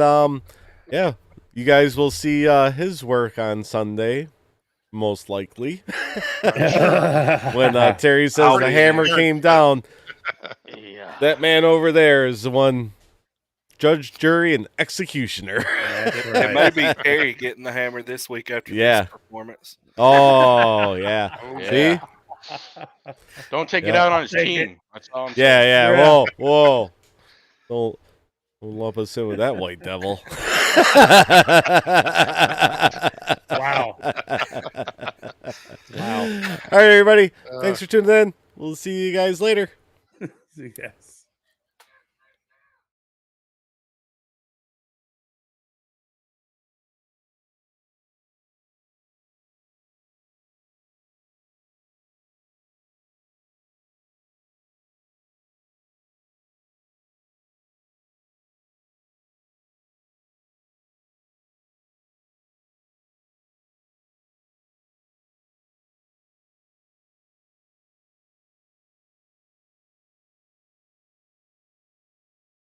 yeah, you guys will see his work on Sunday, most likely. When Terry says I'll the be hammer there. came down, Yeah. that man over there is the one judge, jury, and executioner. That's It right. may be Terry getting the hammer this week after Yeah. this performance. Oh yeah, Yeah. see, Don't take it Yeah. out on his Take team. That's all I'm saying. yeah. Yeah. Whoa. Don't lump us in with that white devil. Wow. Wow. All right, everybody. Thanks for tuning in. We'll see you guys later. Yes.